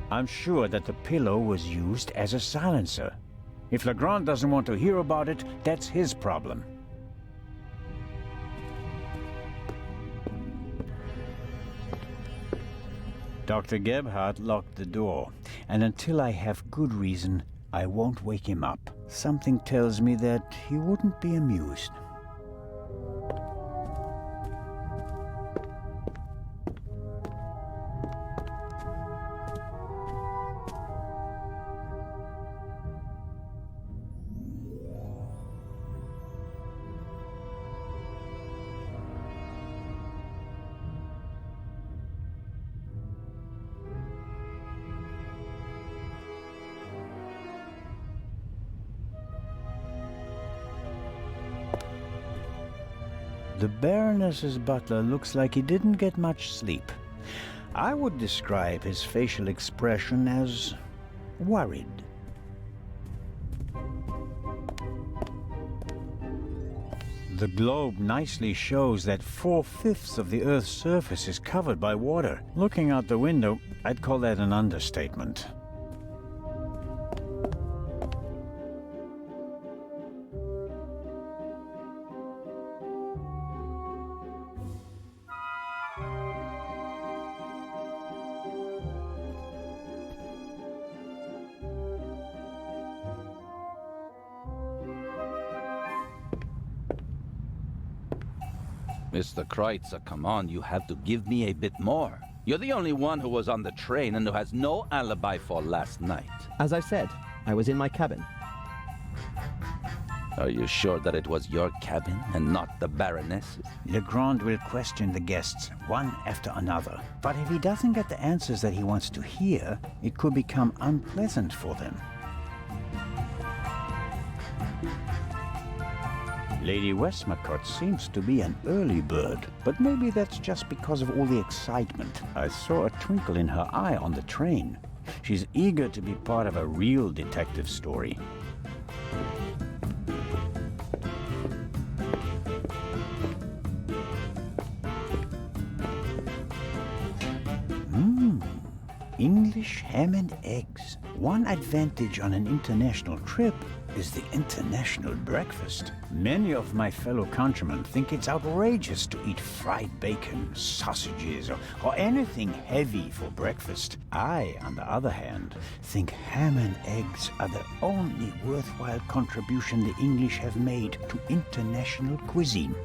I'm sure that the pillow was used as a silencer. If Legrand doesn't want to hear about it, that's his problem. Dr. Gebhardt locked the door, and until I have good reason, I won't wake him up. Something tells me that he wouldn't be amused. The Baroness's butler looks like he didn't get much sleep. I would describe his facial expression as worried. The globe nicely shows that 4/5 of the Earth's surface is covered by water. Looking out the window, I'd call that an understatement. Mr. Kreutzer, come on, you have to give me a bit more. You're the only one who was on the train and who has no alibi for last night. As I said, I was in my cabin. Are you sure that it was your cabin and not the Baroness's? Legrand will question the guests, one after another. But if he doesn't get the answers that he wants to hear, it could become unpleasant for them. Lady Westmacott seems to be an early bird, but maybe that's just because of all the excitement. I saw a twinkle in her eye on the train. She's eager to be part of a real detective story. English ham and eggs. One advantage on an international trip is the international breakfast. Many of my fellow countrymen think it's outrageous to eat fried bacon, sausages, or anything heavy for breakfast. I, on the other hand, think ham and eggs are the only worthwhile contribution the English have made to international cuisine.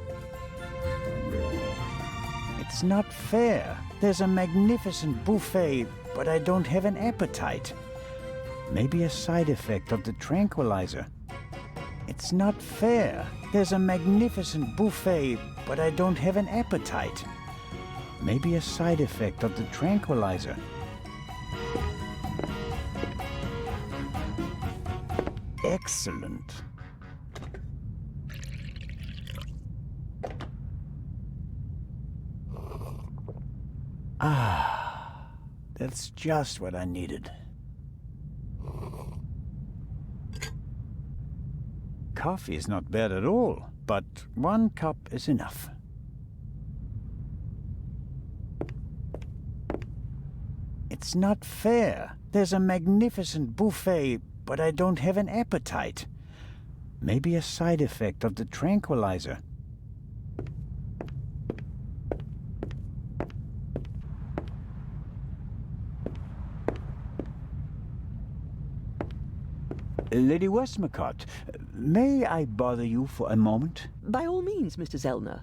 It's not fair. There's a magnificent buffet, but I don't have an appetite. Maybe a side effect of the tranquilizer. It's not fair. There's a magnificent buffet, but I don't have an appetite. Maybe a side effect of the tranquilizer. Excellent. That's just what I needed. Coffee is not bad at all, but 1 cup is enough. It's not fair. There's a magnificent buffet, but I don't have an appetite. Maybe a side effect of the tranquilizer. Lady Westmacott, may I bother you for a moment? By all means, Mr. Zellner.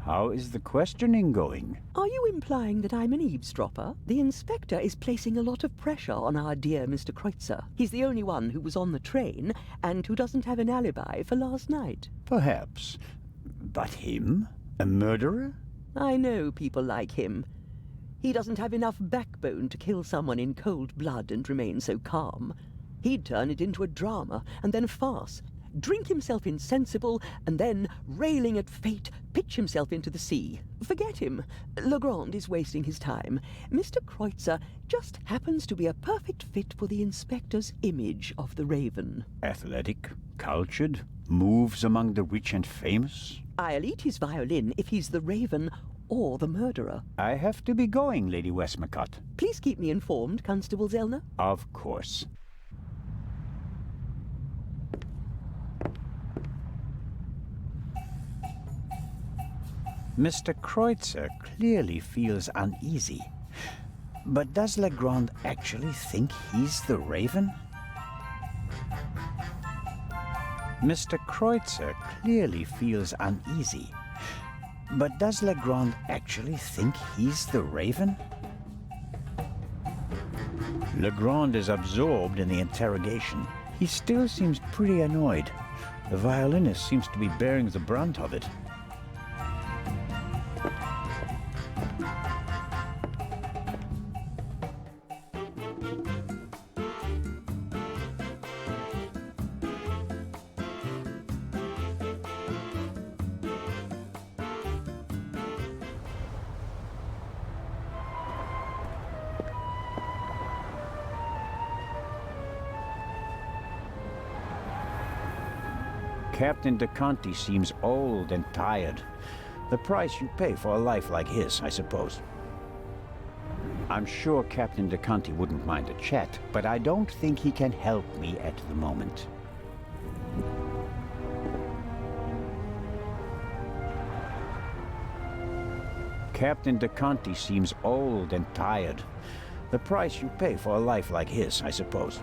How is the questioning going? Are you implying that I'm an eavesdropper? The inspector is placing a lot of pressure on our dear Mr. Kreutzer. He's the only one who was on the train and who doesn't have an alibi for last night. Perhaps. But him? A murderer? I know people like him. He doesn't have enough backbone to kill someone in cold blood and remain so calm. He'd turn it into a drama and then a farce, drink himself insensible, and then, railing at fate, pitch himself into the sea. Forget him. Legrand is wasting his time. Mr. Kreutzer just happens to be a perfect fit for the inspector's image of the Raven. Athletic, cultured, moves among the rich and famous. I'll eat his violin if he's the Raven or the murderer. I have to be going, Lady Westmacott. Please keep me informed, Constable Zellner. Of course. Mr. Kreutzer clearly feels uneasy. But does Legrand actually think he's the Raven? Mr. Kreutzer clearly feels uneasy. But does Legrand actually think he's the Raven? Legrand is absorbed in the interrogation. He still seems pretty annoyed. The violinist seems to be bearing the brunt of it. Captain de Conti seems old and tired. The price you pay for a life like his, I suppose. I'm sure Captain de Conti wouldn't mind a chat, but I don't think he can help me at the moment. Captain de Conti seems old and tired. The price you pay for a life like his, I suppose.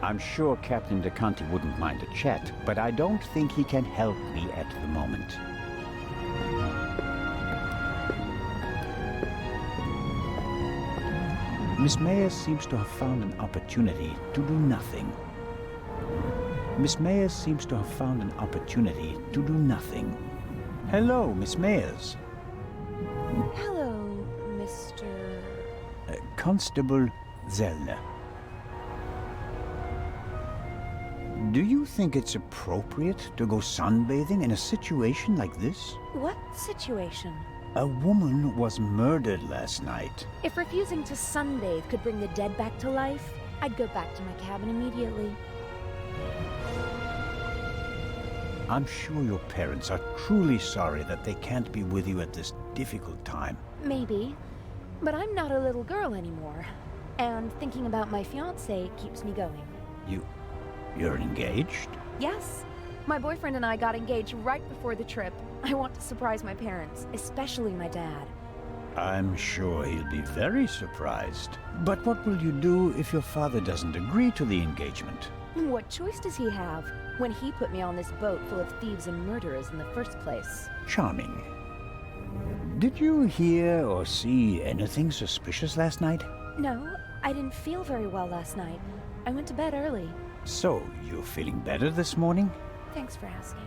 I'm sure Captain de Conti wouldn't mind a chat, but I don't think he can help me at the moment. Miss Mayers seems to have found an opportunity to do nothing. Miss Mayers seems to have found an opportunity to do nothing. Hello, Miss Mayers. Hello, Mr. Constable Zellner. Do you think it's appropriate to go sunbathing in a situation like this? What situation? A woman was murdered last night. If refusing to sunbathe could bring the dead back to life, I'd go back to my cabin immediately. I'm sure your parents are truly sorry that they can't be with you at this difficult time. Maybe, but I'm not a little girl anymore, and thinking about my fiancé keeps me going. You're engaged? Yes. My boyfriend and I got engaged right before the trip. I want to surprise my parents, especially my dad. I'm sure he'll be very surprised. But what will you do if your father doesn't agree to the engagement? What choice does he have when he put me on this boat full of thieves and murderers in the first place? Charming. Did you hear or see anything suspicious last night? No, I didn't feel very well last night. I went to bed early. So, you're feeling better this morning? Thanks for asking.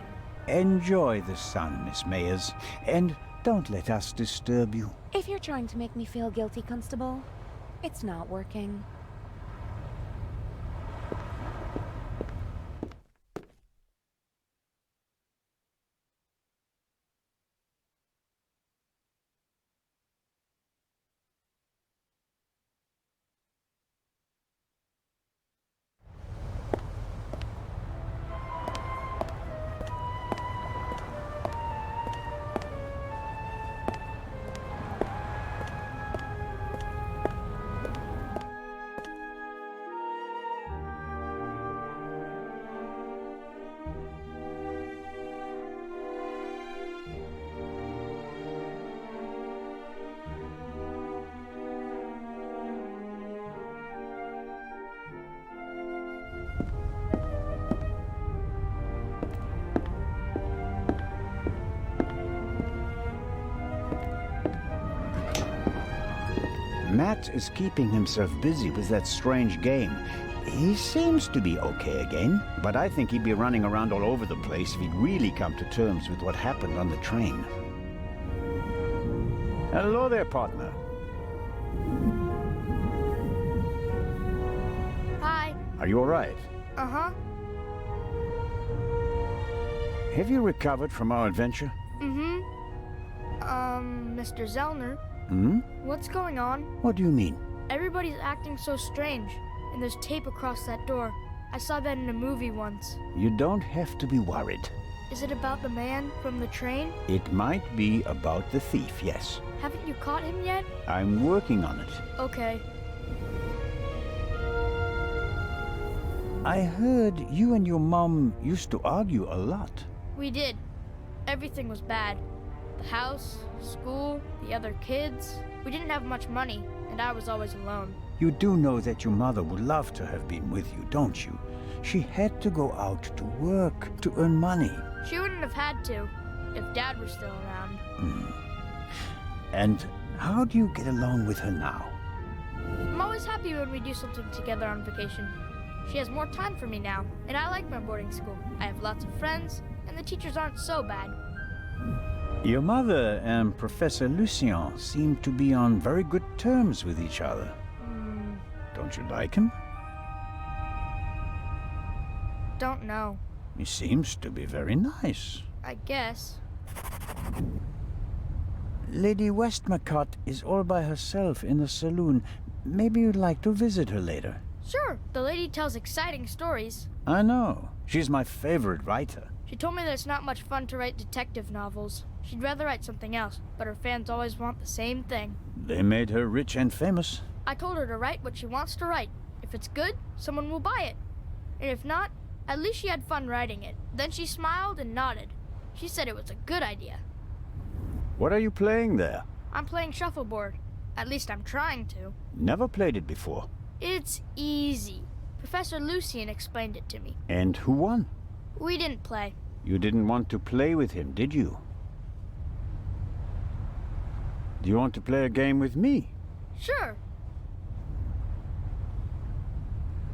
Enjoy the sun, Miss Mayers, and don't let us disturb you. If you're trying to make me feel guilty, Constable, it's not working. Matt is keeping himself busy with that strange game. He seems to be okay again, but I think he'd be running around all over the place if he'd really come to terms with what happened on the train. Hello there, partner. Hi. Are you all right? Uh-huh. Have you recovered from our adventure? Mm-hmm. Mr. Zellner, Hmm? what's going on? What do you mean? Everybody's acting so strange, and there's tape across that door. I saw that in a movie once. You don't have to be worried. Is it about the man from the train? It might be about the thief, yes. Haven't you caught him yet? I'm working on it. Okay. I heard you and your mom used to argue a lot. We did. Everything was bad. The house, school, the other kids. We didn't have much money, and I was always alone. You do know that your mother would love to have been with you, don't you? She had to go out to work to earn money. She wouldn't have had to, if Dad were still around. And how do you get along with her now? I'm always happy when we do something together on vacation. She has more time for me now, and I like my boarding school. I have lots of friends, and the teachers aren't so bad. Your mother and Professor Lucien seem to be on very good terms with each other. Don't you like him? Don't know. He seems to be very nice. I guess. Lady Westmacott is all by herself in the saloon. Maybe you'd like to visit her later. Sure, the lady tells exciting stories. I know. She's my favorite writer. She told me that it's not much fun to write detective novels. She'd rather write something else, but her fans always want the same thing. They made her rich and famous. I told her to write what she wants to write. If it's good, someone will buy it. And if not, at least she had fun writing it. Then she smiled and nodded. She said it was a good idea. What are you playing there? I'm playing shuffleboard. At least I'm trying to. Never played it before. It's easy. Professor Lucien explained it to me. And who won? We didn't play. You didn't want to play with him, did you? Do you want to play a game with me? Sure.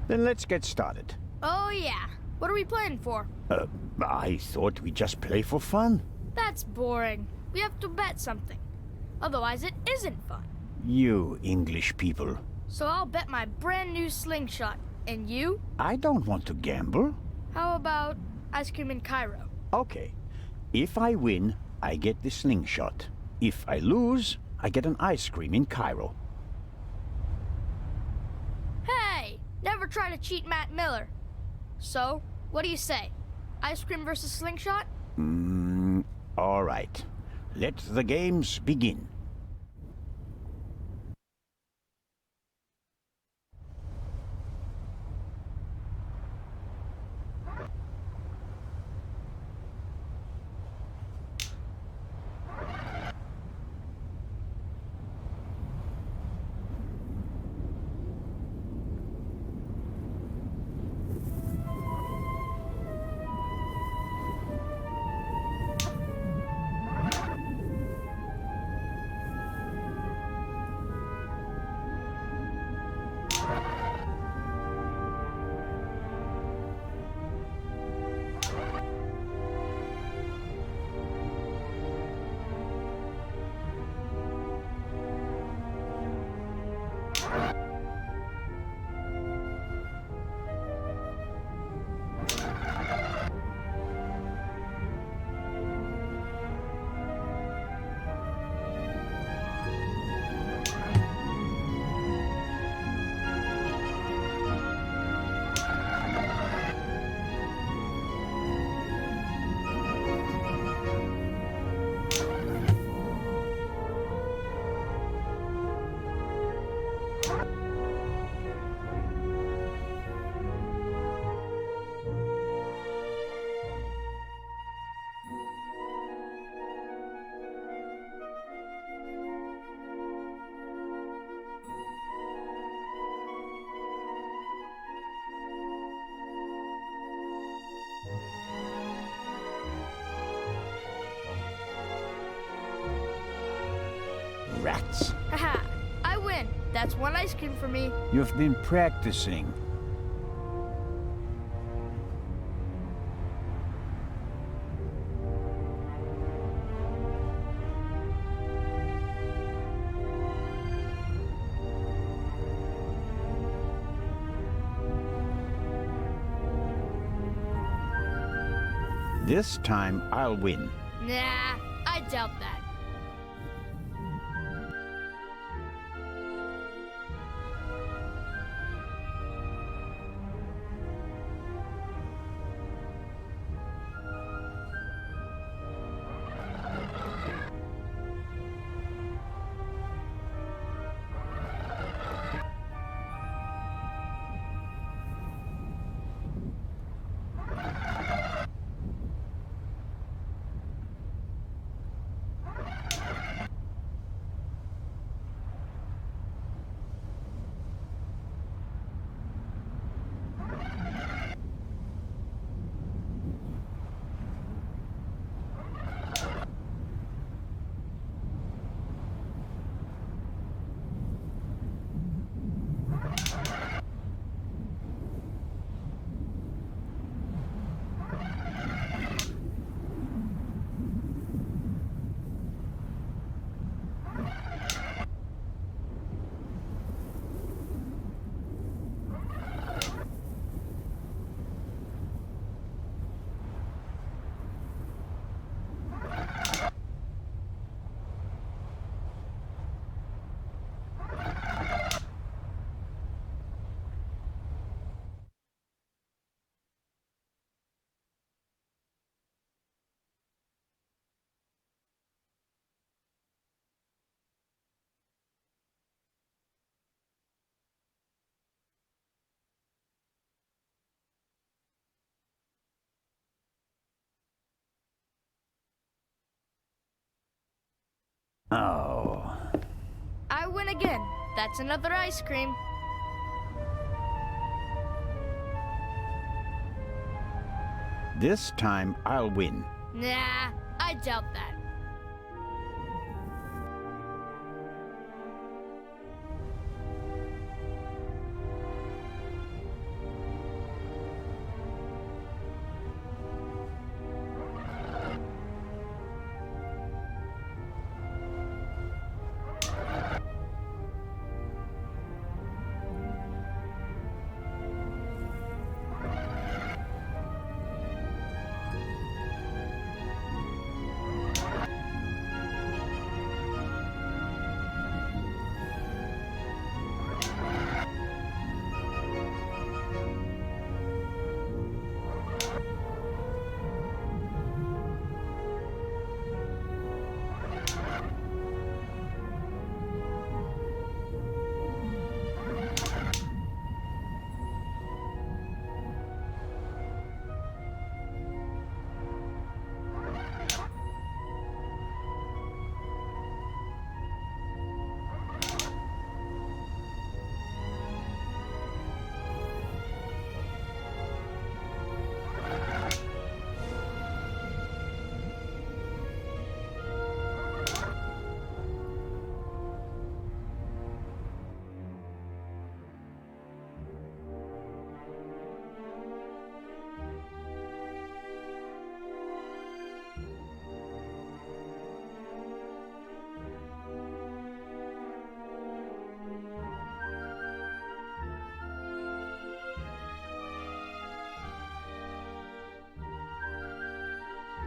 Then let's get started. Oh yeah. What are we playing for? I thought we'd just play for fun. That's boring. We have to bet something. Otherwise it isn't fun. You English people. So I'll bet my brand new slingshot. And you? I don't want to gamble. How about ice cream in Cairo? Okay. If I win, I get the slingshot. If I lose, I get an ice cream in Cairo. Hey! Never try to cheat Matt Miller. So, what do you say? Ice cream versus slingshot? All right. Let the games begin. Rats. Haha, I win. That's one ice cream for me. You've been practicing. This time, I'll win. Nah, I doubt that. Oh. I win again. That's another ice cream. This time I'll win. Nah, I doubt that.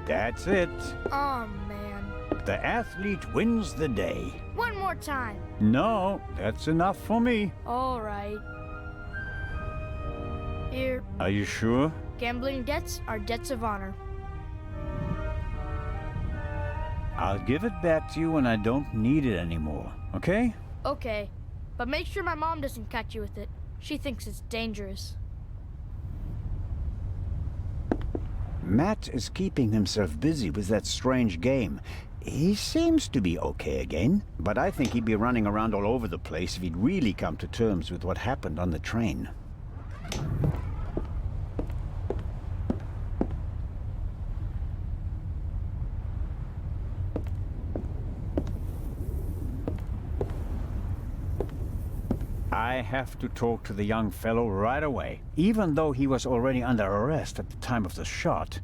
That's it. Oh, man. The athlete wins the day. One more time. No, that's enough for me. All right. Here, Are you sure? gambling debts are debts of honor. I'll give it back to you when I don't need it anymore, okay? Okay, but make sure my mom doesn't catch you with it. She thinks it's dangerous. Matt is keeping himself busy with that strange game. He seems to be okay again, but I think he'd be running around all over the place if he'd really come to terms with what happened on the train. I have to talk to the young fellow right away. Even though he was already under arrest at the time of the shot,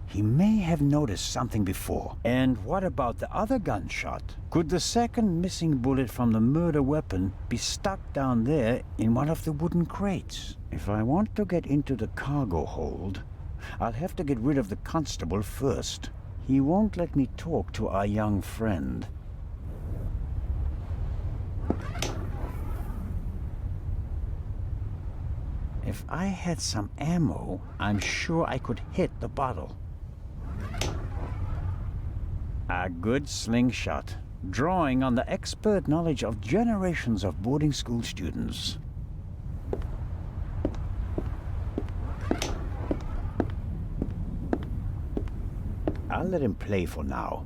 he may have noticed something before. And what about the other gunshot? Could the second missing bullet from the murder weapon be stuck down there in one of the wooden crates? If I want to get into the cargo hold, I'll have to get rid of the constable first. He won't let me talk to our young friend. If I had some ammo, I'm sure I could hit the bottle. A good slingshot, drawing on the expert knowledge of generations of boarding school students. I'll let him play for now.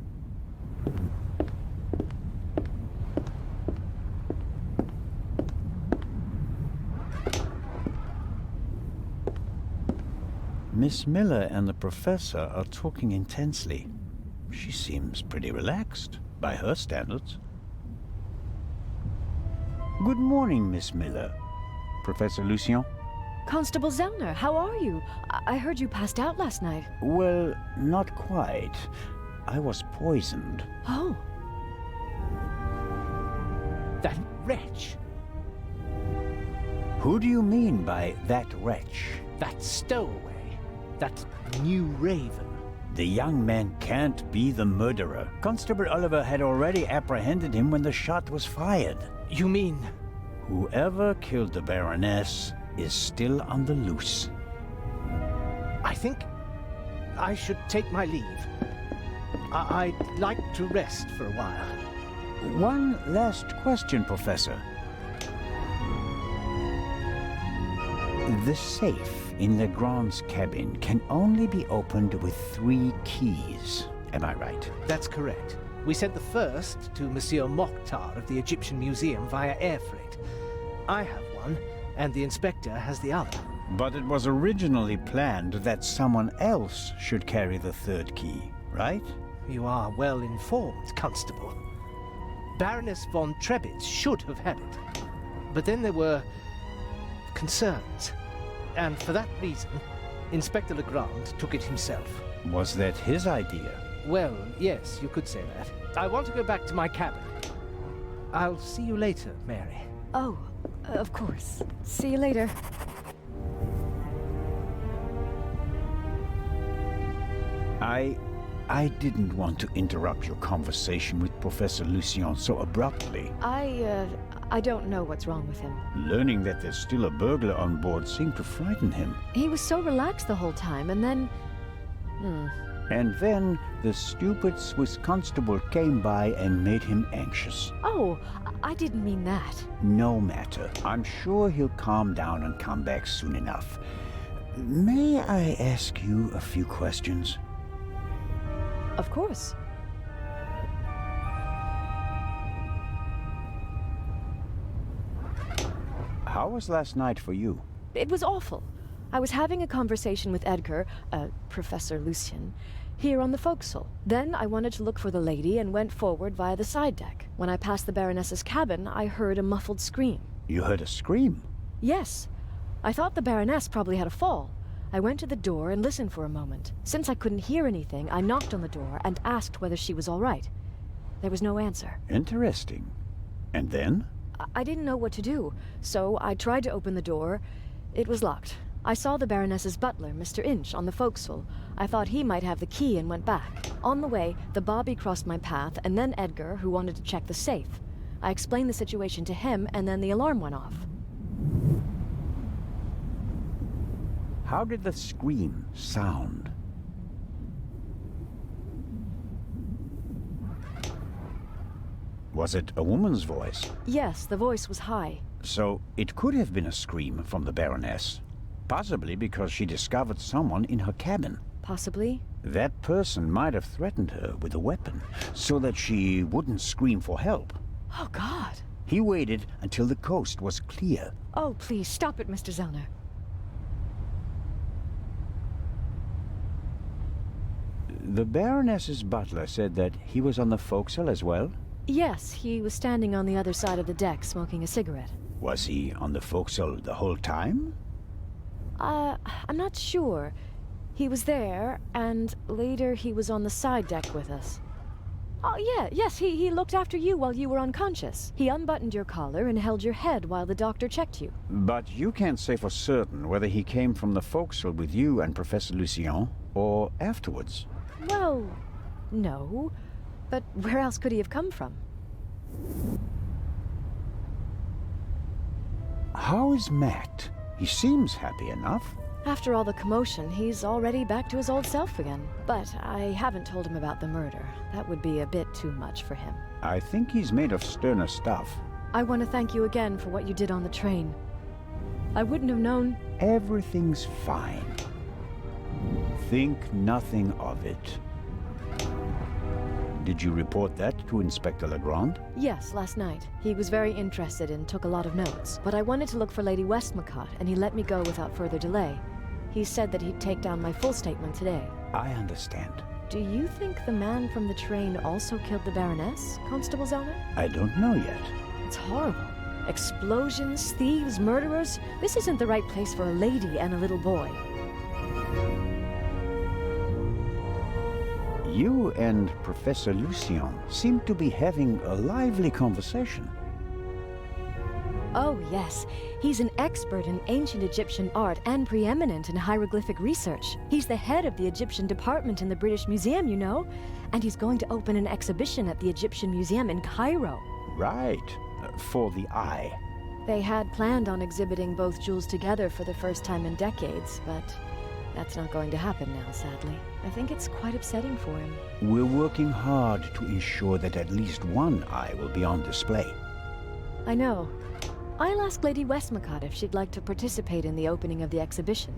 Miss Miller and the professor are talking intensely. She seems pretty relaxed, by her standards. Good morning, Miss Miller. Professor Lucien? Constable Zellner, how are you? I heard you passed out last night. Well, not quite. I was poisoned. Oh. That wretch! Who do you mean by that wretch? That stowaway! That new raven! The young man can't be the murderer. Constable Oliver had already apprehended him when the shot was fired. You mean... Whoever killed the Baroness is still on the loose. I think I should take my leave. I'd like to rest for a while. One last question, Professor. The safe in Legrand's cabin can only be opened with 3 keys. Am I right? That's correct. We sent the first to Monsieur Mokhtar of the Egyptian Museum via air freight. I have one, and the inspector has the other. But it was originally planned that someone else should carry the third key, right? You are well informed, Constable. Baroness von Trebitz should have had it. But then there were concerns. And for that reason, Inspector Legrand took it himself. Was that his idea? Well, yes, you could say that. I want to go back to my cabin. I'll see you later, Mary. Oh, of course. See you later. I didn't want to interrupt your conversation with Professor Lucien so abruptly. I don't know what's wrong with him. Learning that there's still a burglar on board seemed to frighten him. He was so relaxed the whole time, and then... And then the stupid Swiss constable came by and made him anxious. Oh, I didn't mean that. No matter. I'm sure he'll calm down and come back soon enough. May I ask you a few questions? Of course. How was last night for you? It was awful. I was having a conversation with Edgar, Professor Lucien, here on the forecastle. Then I wanted to look for the lady and went forward via the side deck. When I passed the Baroness's cabin, I heard a muffled scream. You heard a scream? Yes. I thought the Baroness probably had a fall. I went to the door and listened for a moment. Since I couldn't hear anything, I knocked on the door and asked whether she was all right. There was no answer. Interesting. And then? I didn't know what to do, so I tried to open the door. It was locked. I saw the Baroness's butler, Mr. Inch, on the forecastle. I thought he might have the key and went back. On the way, the bobby crossed my path, and then Edgar, who wanted to check the safe. I explained the situation to him, and then the alarm went off. How did the scream sound? Was it a woman's voice? Yes, the voice was high. So it could have been a scream from the Baroness. Possibly because she discovered someone in her cabin. Possibly. That person might have threatened her with a weapon, so that she wouldn't scream for help. Oh, God. He waited until the coast was clear. Oh, please, stop it, Mr. Zellner. The Baroness's butler said that he was on the forecastle as well? Yes, he was standing on the other side of the deck smoking a cigarette. Was he on the forecastle the whole time? I'm not sure. He was there, and later he was on the side deck with us. Oh, yes, he looked after you while you were unconscious. He unbuttoned your collar and held your head while the doctor checked you. But you can't say for certain whether he came from the forecastle with you and Professor Lucien, or afterwards. Well, no. But where else could he have come from? How is Matt? He seems happy enough. After all the commotion, he's already back to his old self again. But I haven't told him about the murder. That would be a bit too much for him. I think he's made of sterner stuff. I want to thank you again for what you did on the train. I wouldn't have known... Everything's fine. Think nothing of it. Did you report that to Inspector Legrand? Yes, last night. He was very interested and took a lot of notes. But I wanted to look for Lady Westmacott, and he let me go without further delay. He said that he'd take down my full statement today. I understand. Do you think the man from the train also killed the Baroness, Constable Zellner? I don't know yet. It's horrible. Explosions, thieves, murderers. This isn't the right place for a lady and a little boy. You and Professor Lucien seem to be having a lively conversation. Oh, yes. He's an expert in ancient Egyptian art and preeminent in hieroglyphic research. He's the head of the Egyptian department in the British Museum, you know. And he's going to open an exhibition at the Egyptian Museum in Cairo. Right. For the eye. They had planned on exhibiting both jewels together for the first time in decades, but that's not going to happen now, sadly. I think it's quite upsetting for him. We're working hard to ensure that at least one eye will be on display. I know. I'll ask Lady Westmacott if she'd like to participate in the opening of the exhibition.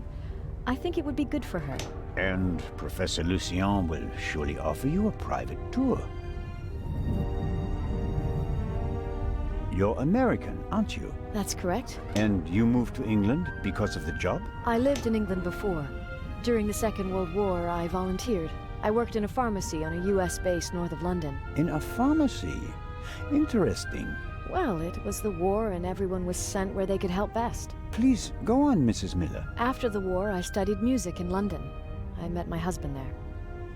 I think it would be good for her. And Professor Lucien will surely offer you a private tour. you're American, aren't you? That's correct. And you moved to England because of the job? I lived in England before. During the Second World War, I volunteered. I worked in a pharmacy on a US base north of London. In a pharmacy? Interesting. Well, it was the war and everyone was sent where they could help best. Please, go on, Mrs. Miller. After the war, I studied music in London. I met my husband there.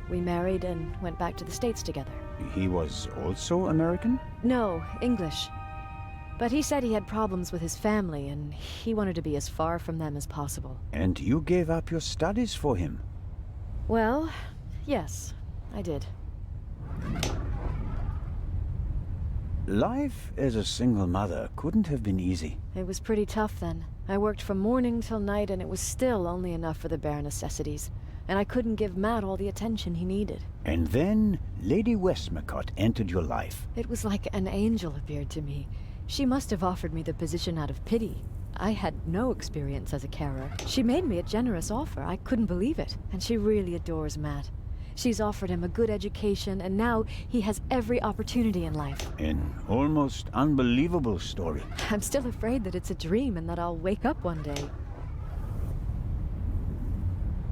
We married and went back to the States together. He was also American? No, English. But he said he had problems with his family and he wanted to be as far from them as possible. And you gave up your studies for him? Well, yes, I did. Life as a single mother couldn't have been easy. It was pretty tough then. I worked from morning till night and it was still only enough for the bare necessities. And I couldn't give Matt all the attention he needed. And then Lady Westmacott entered your life. It was like an angel appeared to me. She must have offered me the position out of pity. I had no experience as a carer. She made me a generous offer. I couldn't believe it. And she really adores Matt. She's offered him a good education, and now he has every opportunity in life. An almost unbelievable story. I'm still afraid that it's a dream and that I'll wake up one day.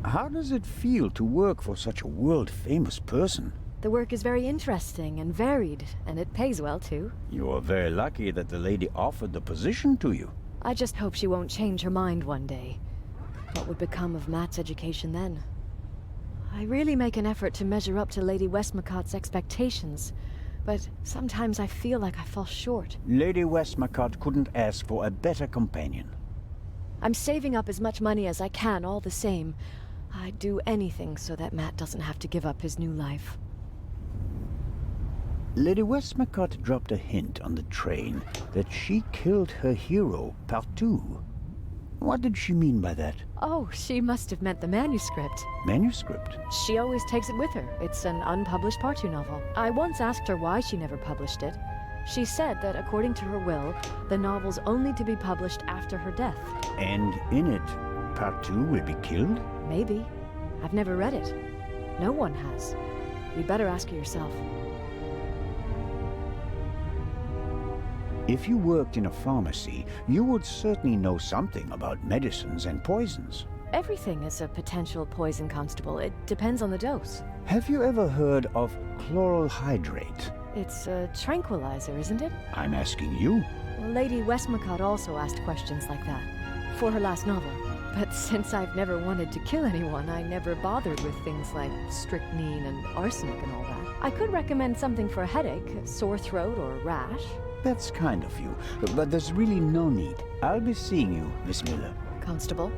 How does it feel to work for such a world-famous person? The work is very interesting and varied, and it pays well, too. You are very lucky that the lady offered the position to you. I just hope she won't change her mind one day. What would become of Matt's education then? I really make an effort to measure up to Lady Westmacott's expectations, but sometimes I feel like I fall short. Lady Westmacott couldn't ask for a better companion. I'm saving up as much money as I can all the same. I'd do anything so that Matt doesn't have to give up his new life. Lady Westmacott dropped a hint on the train that she killed her hero, Partout. What did she mean by that? Oh, she must have meant the manuscript. Manuscript? She always takes it with her. It's an unpublished Partout novel. I once asked her why she never published it. She said that according to her will, the novel's only to be published after her death. And in it, Partout will be killed? Maybe. I've never read it. No one has. You'd better ask her yourself. If you worked in a pharmacy, you would certainly know something about medicines and poisons. Everything is a potential poison, Constable. It depends on the dose. Have you ever heard of chloral hydrate? It's a tranquilizer, isn't it? I'm asking you. Lady Westmacott also asked questions like that, for her last novel. But since I've never wanted to kill anyone, I never bothered with things like strychnine and arsenic and all that. I could recommend something for a headache, a sore throat, or a rash. That's kind of you, but there's really no need. I'll be seeing you, Miss Miller. Constable?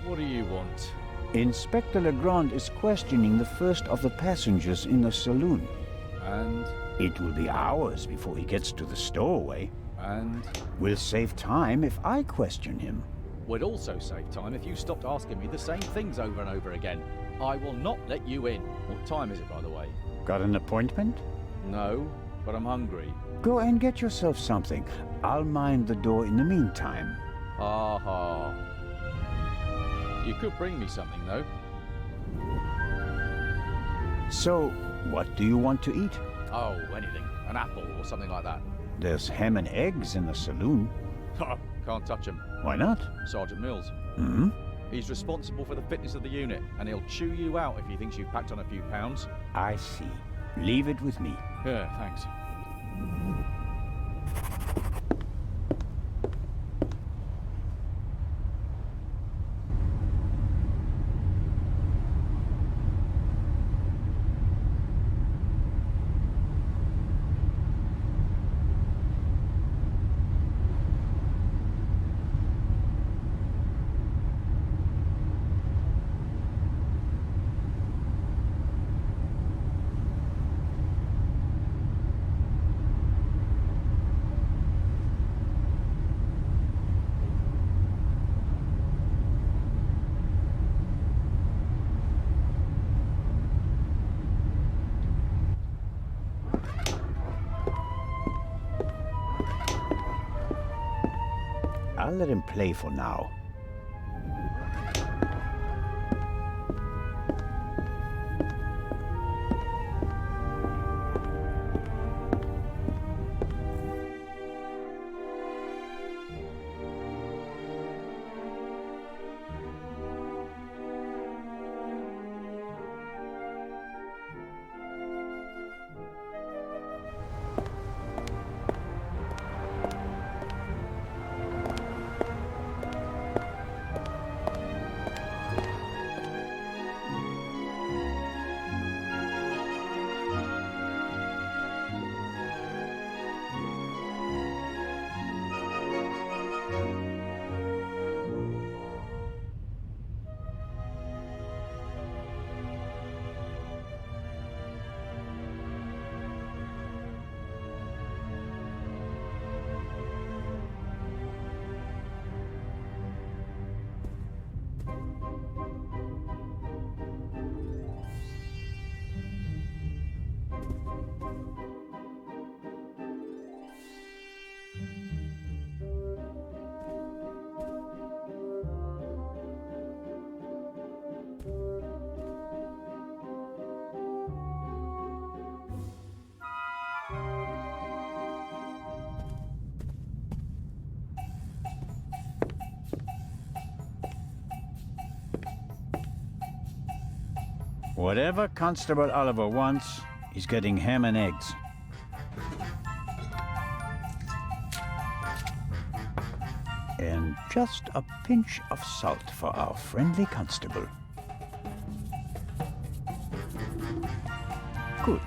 What do you want? Inspector Legrand is questioning the first of the passengers in the saloon. And? It will be hours before he gets to the stowaway. And? We'll save time if I question him. We'd also save time if you stopped asking me the same things over and over again. I will not let you in. What time is it, by the way? Got an appointment? No, but I'm hungry. Go and get yourself something. I'll mind the door in the meantime. Ha. You could bring me something, though. So, what do you want to eat? Oh, anything. An apple or something like that. There's ham and eggs in the saloon. Can't touch him. Why not? Sergeant Mills. Hmm? He's responsible for the fitness of the unit, and he'll chew you out if he thinks you've packed on a few pounds. I see. Leave it with me. Yeah, thanks. I'll let him play for now. Whatever Constable Oliver wants, he's getting ham and eggs. And just a pinch of salt for our friendly constable. Good.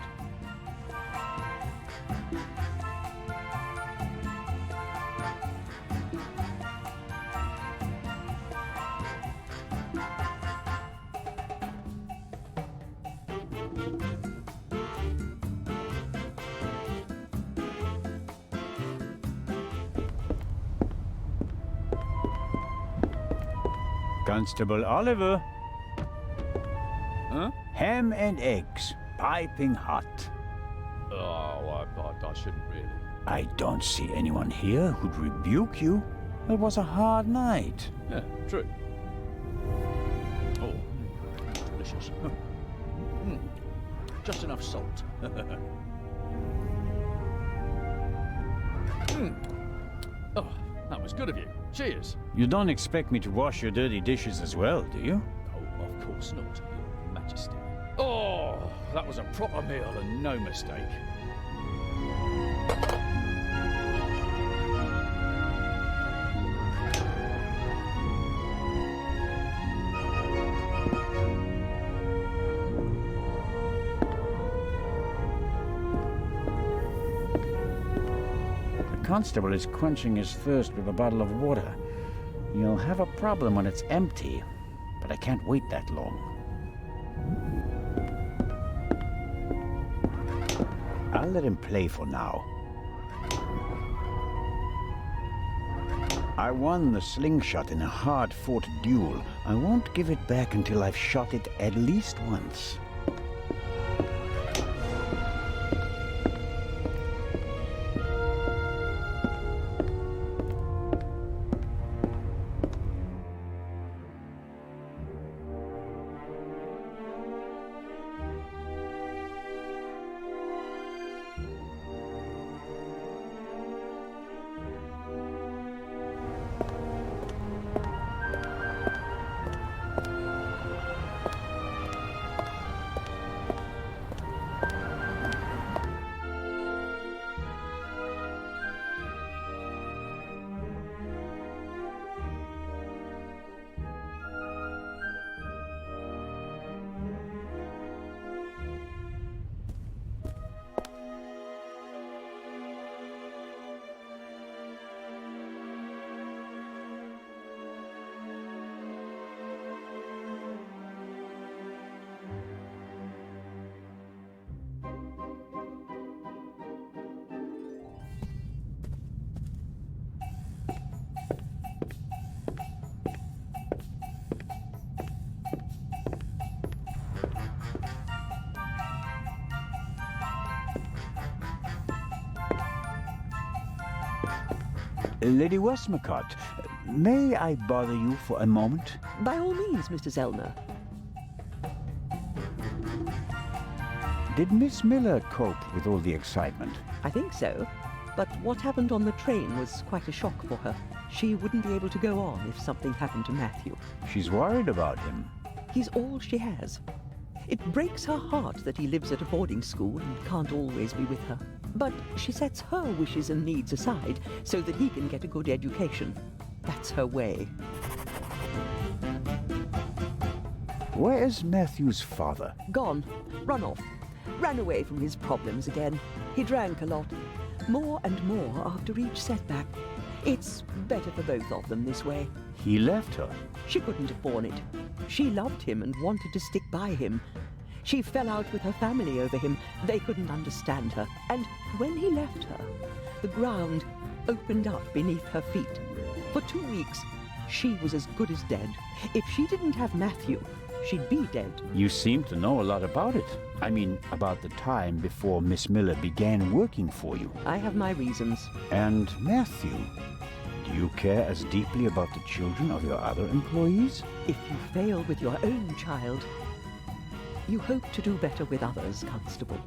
Constable Oliver. Huh? Ham and eggs, piping hot. Oh, I shouldn't really. I don't see anyone here who'd rebuke you. It was a hard night. Yeah, true. Oh, delicious. Just enough salt. Oh, that was good of you. Cheers. You don't expect me to wash your dirty dishes as well, do you? Oh, of course not, Your Majesty. Oh, that was a proper meal and no mistake. The constable is quenching his thirst with a bottle of water. You'll have a problem when it's empty, but I can't wait that long. I'll let him play for now. I won the slingshot in a hard-fought duel. I won't give it back until I've shot it at least once. Lady Westmacott, may I bother you for a moment? By all means, Mr. Zellner. Did Miss Miller cope with all the excitement? I think so. But what happened on the train was quite a shock for her. She wouldn't be able to go on if something happened to Matthew. She's worried about him. He's all she has. It breaks her heart that he lives at a boarding school and can't always be with her. But she sets her wishes and needs aside so that he can get a good education. That's her way. Where is Matthew's father? Gone. Run off. Ran away from his problems again. He drank a lot. More and more after each setback. It's better for both of them this way. He left her. She couldn't have borne it. She loved him and wanted to stick by him. She fell out with her family over him. They couldn't understand her. And when he left her, the ground opened up beneath her feet. For 2 weeks, she was as good as dead. If she didn't have Matthew, she'd be dead. You seem to know a lot about it. I mean, about the time before Miss Miller began working for you. I have my reasons. And Matthew, do you care as deeply about the children of your other employees? If you fail with your own child, you hope to do better with others, Constable.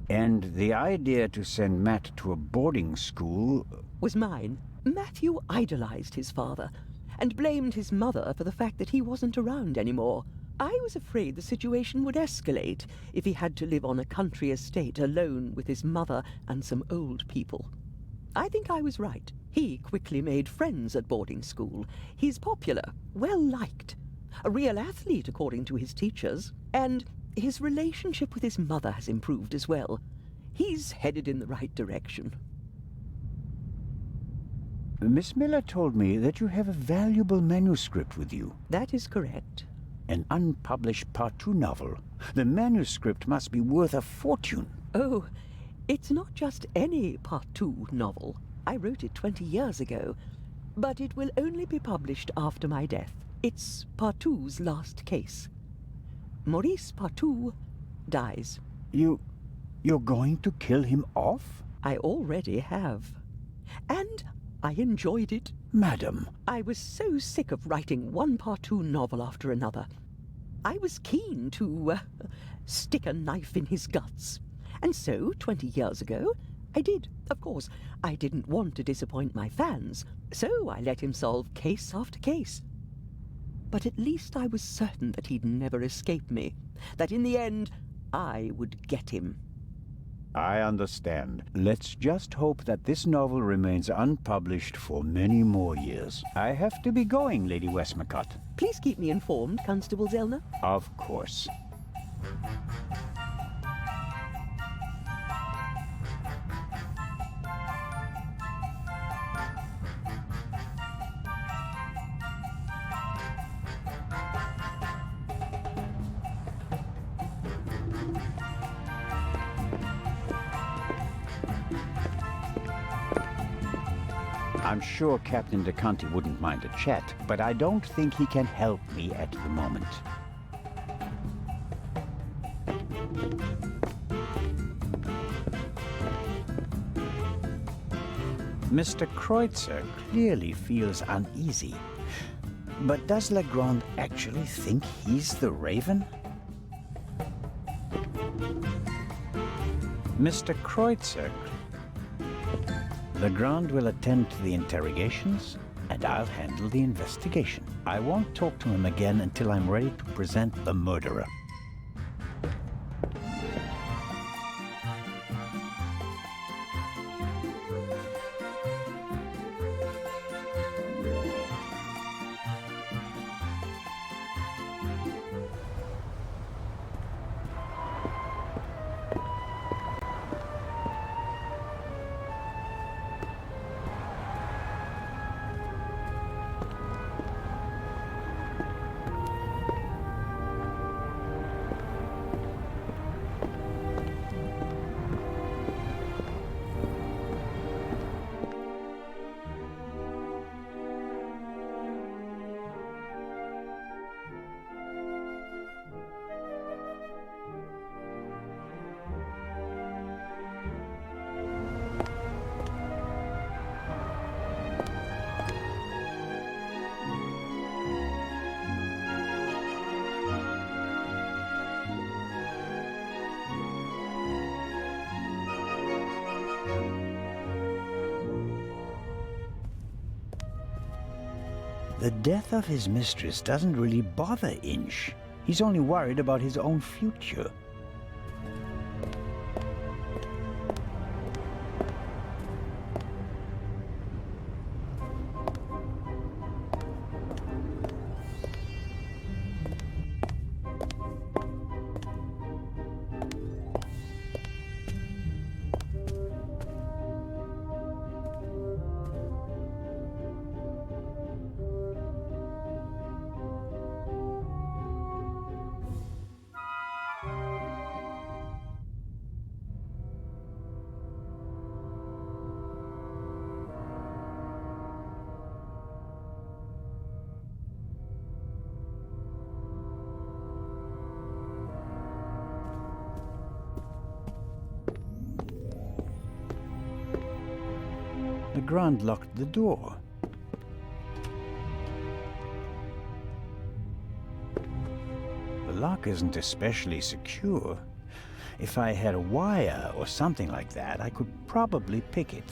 And the idea to send Matt to a boarding school was mine. Matthew idolized his father and blamed his mother for the fact that he wasn't around anymore. I was afraid the situation would escalate if he had to live on a country estate alone with his mother and some old people. I think I was right. He quickly made friends at boarding school. He's popular, well-liked, a real athlete according to his teachers, and his relationship with his mother has improved as well. He's headed in the right direction. Miss Miller told me that you have a valuable manuscript with you. That is correct. An unpublished Part 2 novel. The manuscript must be worth a fortune. Oh, it's not just any Part 2 novel. I wrote it 20 years ago, but it will only be published after my death. It's Part 2's last case. Maurice Part 2 dies. You're going to kill him off? I already have. And I enjoyed it. Madam. I was so sick of writing one Part 2 novel after another. I was keen to stick a knife in his guts. And so, 20 years ago, I did. Of course, I didn't want to disappoint my fans, so I let him solve case after case. But at least I was certain that he'd never escape me, that in the end, I would get him. I understand. Let's just hope that this novel remains unpublished for many more years. I have to be going, Lady Westmacott. Please keep me informed, Constable Zellner. Of course. I'm sure Captain DeConte wouldn't mind a chat, but I don't think he can help me at the moment. Mr. Kreutzer clearly feels uneasy. But does Legrand actually think he's the Raven? Mr. Kreutzer, Legrand will attend to the interrogations, and I'll handle the investigation. I won't talk to him again until I'm ready to present the murderer. The death of his mistress doesn't really bother Inch. He's only worried about his own future. Legrand locked the door. The lock isn't especially secure. If I had a wire or something like that, I could probably pick it.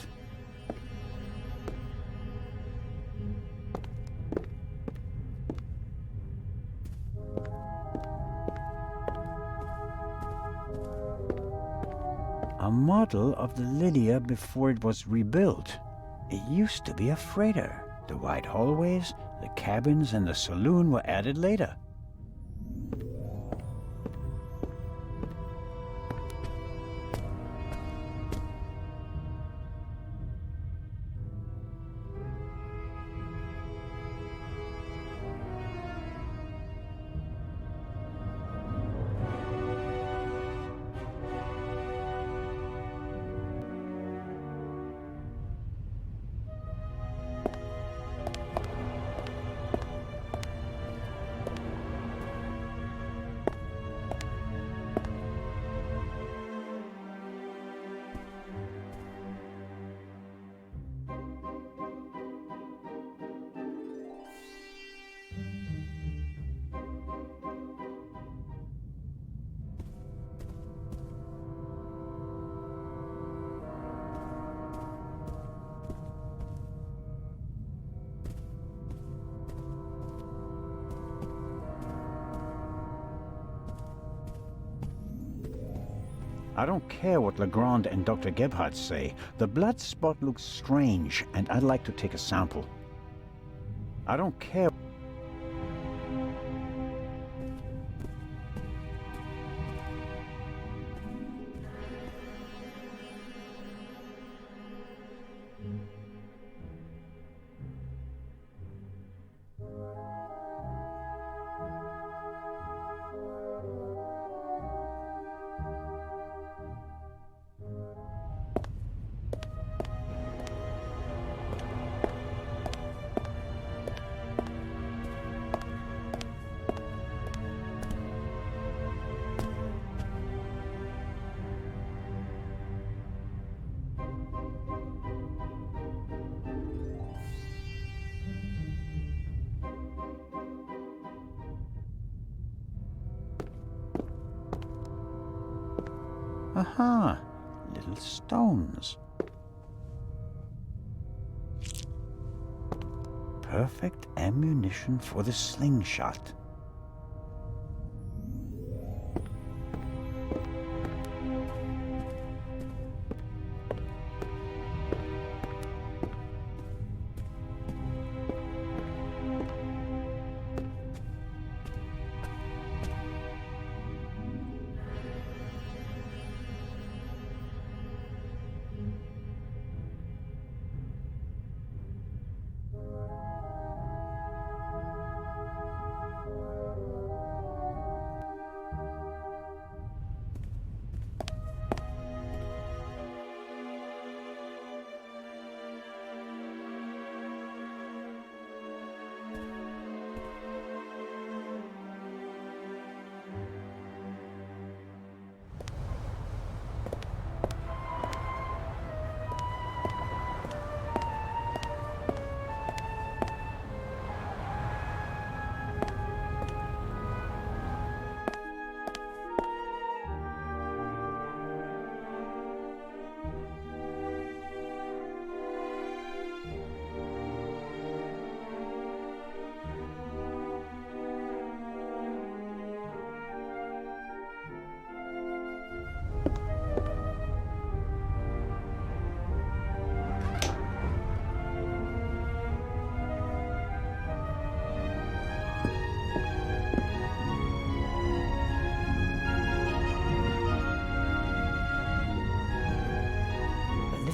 A model of the Lydia before it was rebuilt. It used to be a freighter. The wide hallways, the cabins, and the saloon were added later. I don't care what Legrand and Dr. Gebhardt say. The blood spot looks strange, and I'd like to take a sample. I don't care. Aha! Little stones. Perfect ammunition for the slingshot.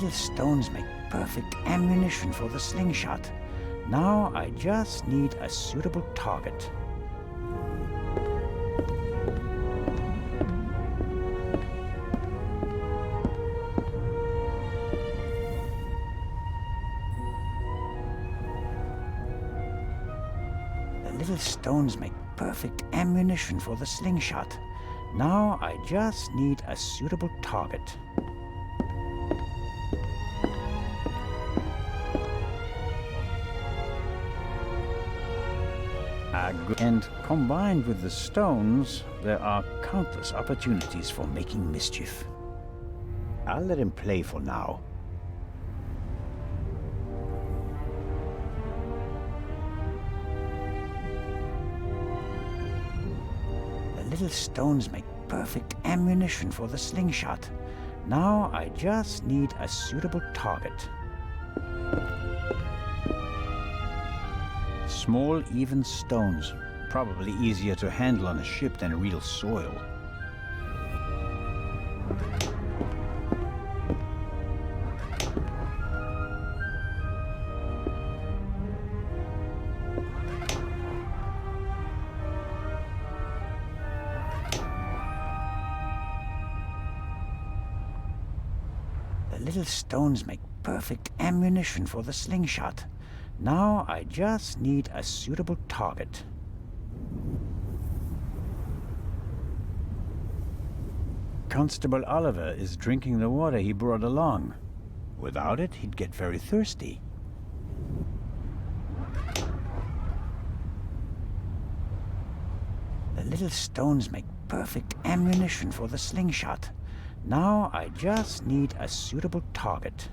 little stones make perfect ammunition for the slingshot. Now I just need a suitable target. The little stones make perfect ammunition for the slingshot. Now I just need a suitable target. And combined with the stones, there are countless opportunities for making mischief. I'll let him play for now. The little stones make perfect ammunition for the slingshot. Now I just need a suitable target. Small, even stones. Probably easier to handle on a ship than real soil. The little stones make perfect ammunition for the slingshot. Now I just need a suitable target. Constable Oliver is drinking the water he brought along. Without it, he'd get very thirsty. The little stones make perfect ammunition for the slingshot. Now I just need a suitable target.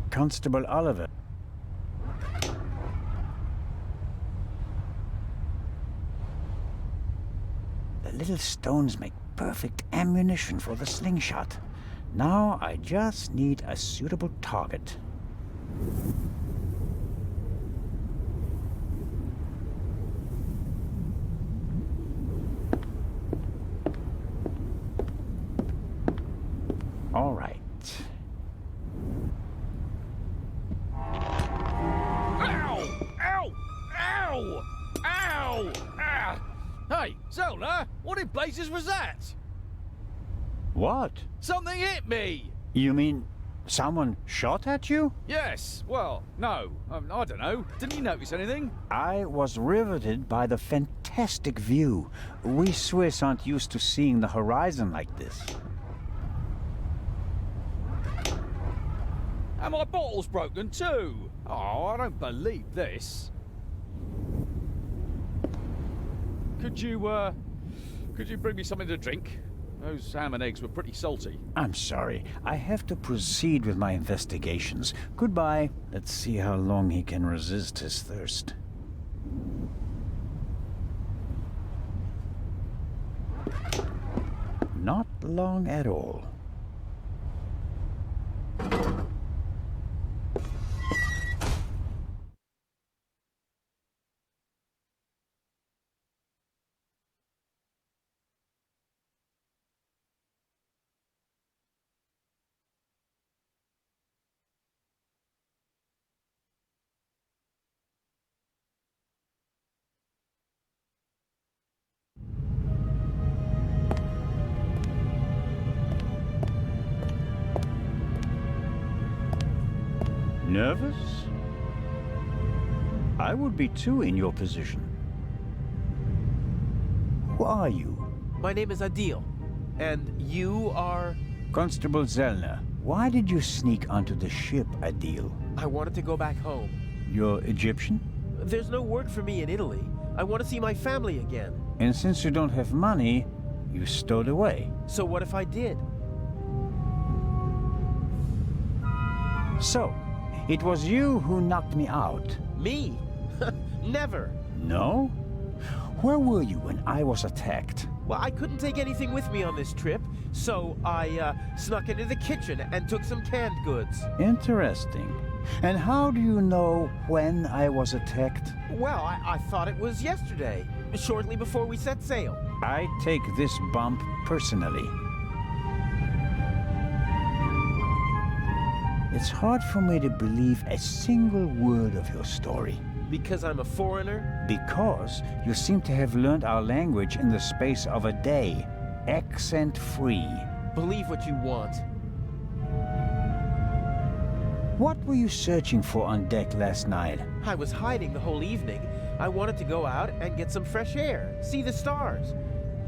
Constable Oliver. The little stones make perfect ammunition for the slingshot. Now I just need a suitable target. All right. Hey, Zellner, what in blazes was that? What? Something hit me! You mean someone shot at you? Yes, well, no, I don't know. Didn't you notice anything? I was riveted by the fantastic view. We Swiss aren't used to seeing the horizon like this. And my bottle's broken too! Oh, I don't believe this. Could you bring me something to drink? Those ham and eggs were pretty salty. I'm sorry. I have to proceed with my investigations. Goodbye. Let's see how long he can resist his thirst. Not long at all. Nervous? I would be too in your position. Who are you? My name is Adil, and you are... Constable Zellner. Why did you sneak onto the ship, Adil? I wanted to go back home. You're Egyptian? There's no work for me in Italy. I want to see my family again. And since you don't have money, you stowed away. So what if I did? So, it was you who knocked me out. Me? Never. No? Where were you when I was attacked? Well, I couldn't take anything with me on this trip, so I snuck into the kitchen and took some canned goods. Interesting. And how do you know when I was attacked? Well, I thought it was yesterday, shortly before we set sail. I take this bump personally. It's hard for me to believe a single word of your story. Because I'm a foreigner? Because you seem to have learned our language in the space of a day, accent-free. Believe what you want. What were you searching for on deck last night? I was hiding the whole evening. I wanted to go out and get some fresh air, see the stars.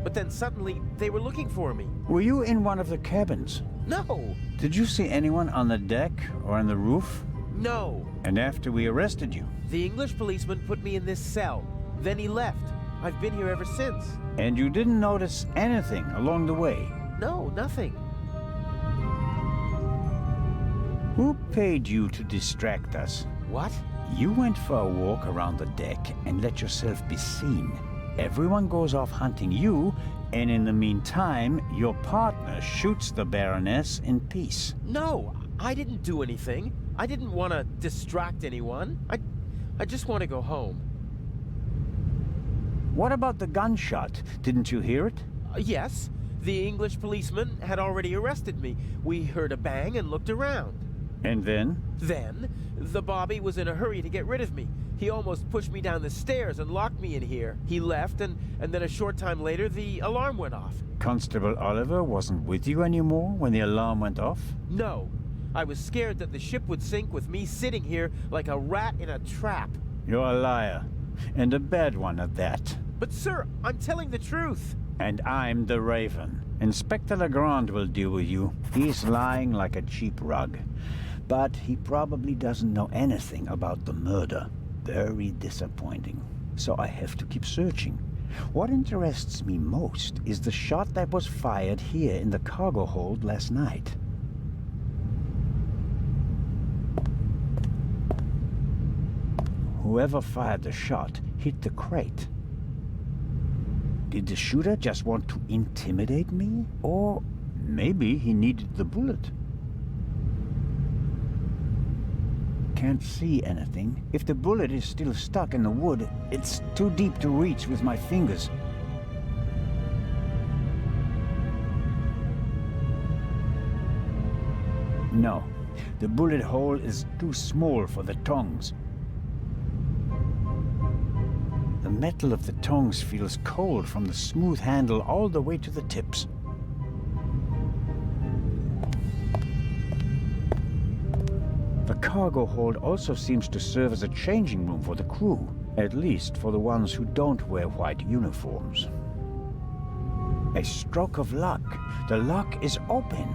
But then suddenly, they were looking for me. Were you in one of the cabins? No! Did you see anyone on the deck or on the roof? No! And after we arrested you? The English policeman put me in this cell. Then he left. I've been here ever since. And you didn't notice anything along the way? No, nothing. Who paid you to distract us? What? You went for a walk around the deck and let yourself be seen. Everyone goes off hunting you, and in the meantime, your partner shoots the Baroness in peace. No, I didn't do anything. I didn't want to distract anyone. I just want to go home. What about the gunshot? Didn't you hear it? Yes. The English policeman had already arrested me. We heard a bang and looked around. And then? Then, the Bobby was in a hurry to get rid of me. He almost pushed me down the stairs and locked me in here. He left, and then a short time later, the alarm went off. Constable Oliver wasn't with you anymore when the alarm went off? No. I was scared that the ship would sink with me sitting here like a rat in a trap. You're a liar. And a bad one at that. But sir, I'm telling the truth. And I'm the Raven. Inspector Legrand will deal with you. He's lying like a cheap rug. But he probably doesn't know anything about the murder. Very disappointing. So I have to keep searching. What interests me most is the shot that was fired here in the cargo hold last night. Whoever fired the shot hit the crate. Did the shooter just want to intimidate me? Or maybe he needed the bullet. Can't see anything. If the bullet is still stuck in the wood, it's too deep to reach with my fingers. No, the bullet hole is too small for the tongs. The metal of the tongs feels cold from the smooth handle all the way to the tips. The cargo hold also seems to serve as a changing room for the crew, at least for the ones who don't wear white uniforms. A stroke of luck. The lock is open.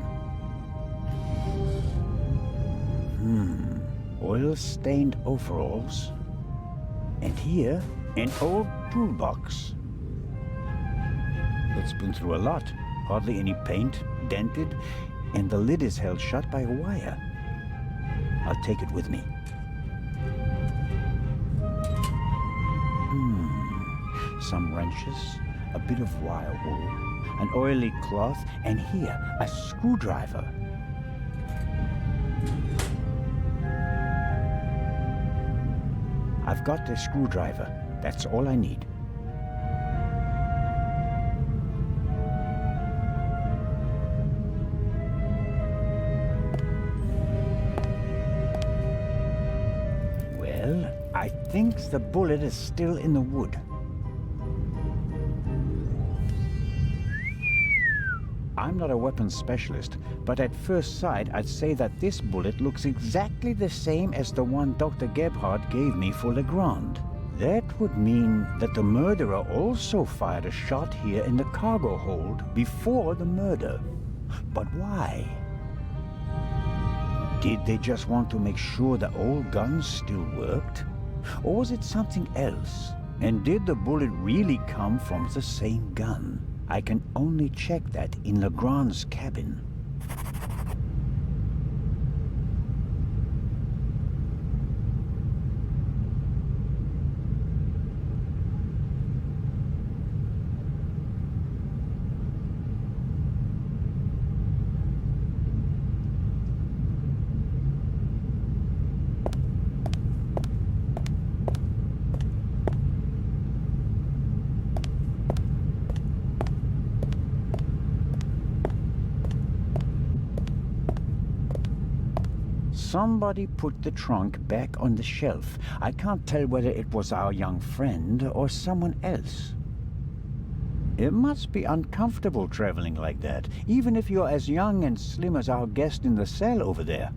Oil-stained overalls. And here, an old toolbox. It's been through a lot. Hardly any paint, dented, and the lid is held shut by a wire. I'll take it with me. Some wrenches, a bit of wire wool, an oily cloth, and here, a screwdriver. I've got the screwdriver. That's all I need. Well, I think the bullet is still in the wood. I'm not a weapons specialist, but at first sight I'd say that this bullet looks exactly the same as the one Dr. Gebhardt gave me for Legrand. That would mean that the murderer also fired a shot here in the cargo hold before the murder. But why? Did they just want to make sure the old guns still worked? Or was it something else? And did the bullet really come from the same gun? I can only check that in Legrand's cabin. Somebody put the trunk back on the shelf. I can't tell whether it was our young friend or someone else. It must be uncomfortable traveling like that, even if you're as young and slim as our guest in the cell over there.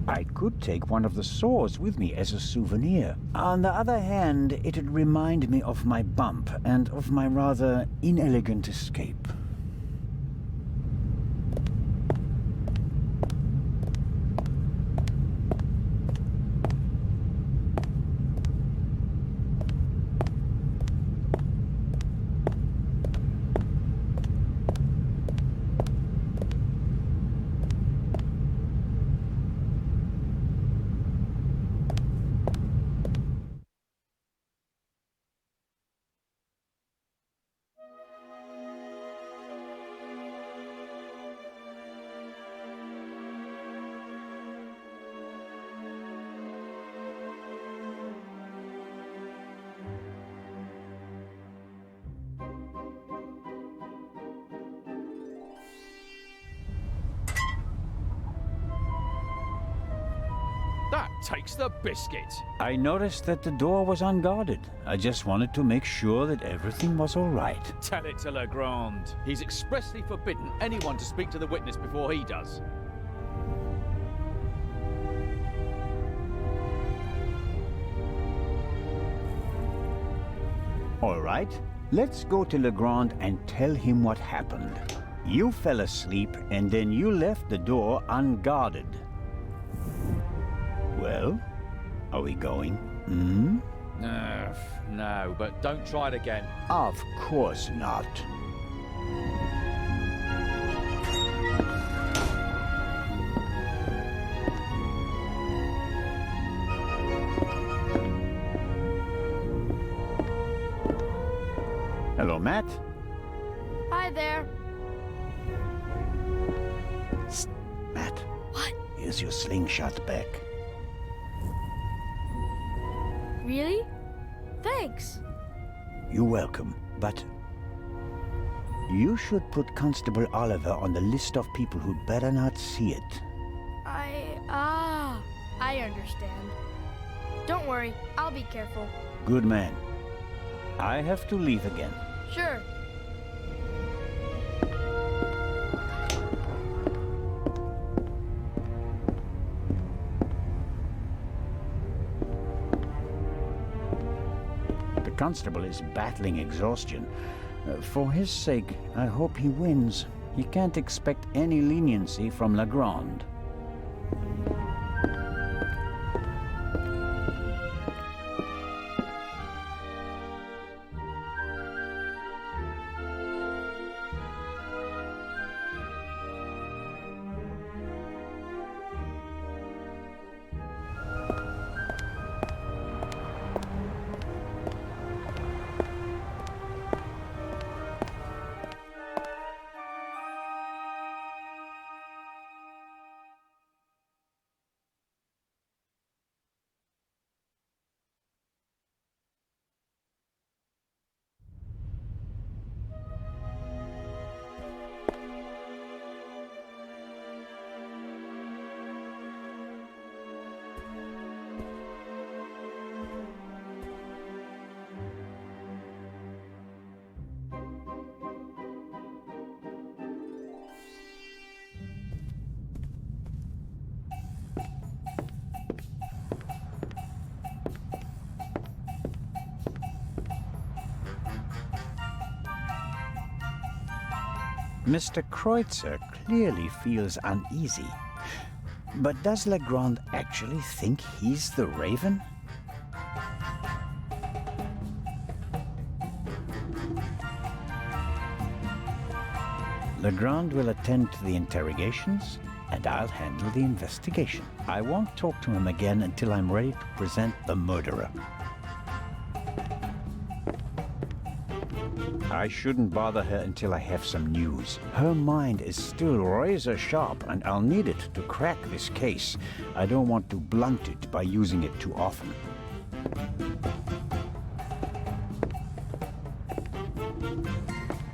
I could take one of the saws with me as a souvenir. On the other hand, it'd remind me of my bump and of my rather inelegant escape. That takes the biscuit. I noticed that the door was unguarded. I just wanted to make sure that everything was all right. Tell it to Legrand. He's expressly forbidden anyone to speak to the witness before he does. All right, let's go to Legrand and tell him what happened. You fell asleep and then you left the door unguarded. Well, are we going? Hmm? No, but don't try it again. Of course not. Hello, Matt. Hi there. Psst, Matt. What? Here's your slingshot back. Really? Thanks. You're welcome, but you should put Constable Oliver on the list of people who'd better not see it. I understand. Don't worry, I'll be careful. Good man. I have to leave again. Sure. The constable is battling exhaustion. For his sake, I hope he wins. He can't expect any leniency from Legrand. Mr. Kreutzer clearly feels uneasy. But does Legrand actually think he's the Raven? Legrand will attend to the interrogations, and I'll handle the investigation. I won't talk to him again until I'm ready to present the murderer. I shouldn't bother her until I have some news. Her mind is still razor sharp, and I'll need it to crack this case. I don't want to blunt it by using it too often.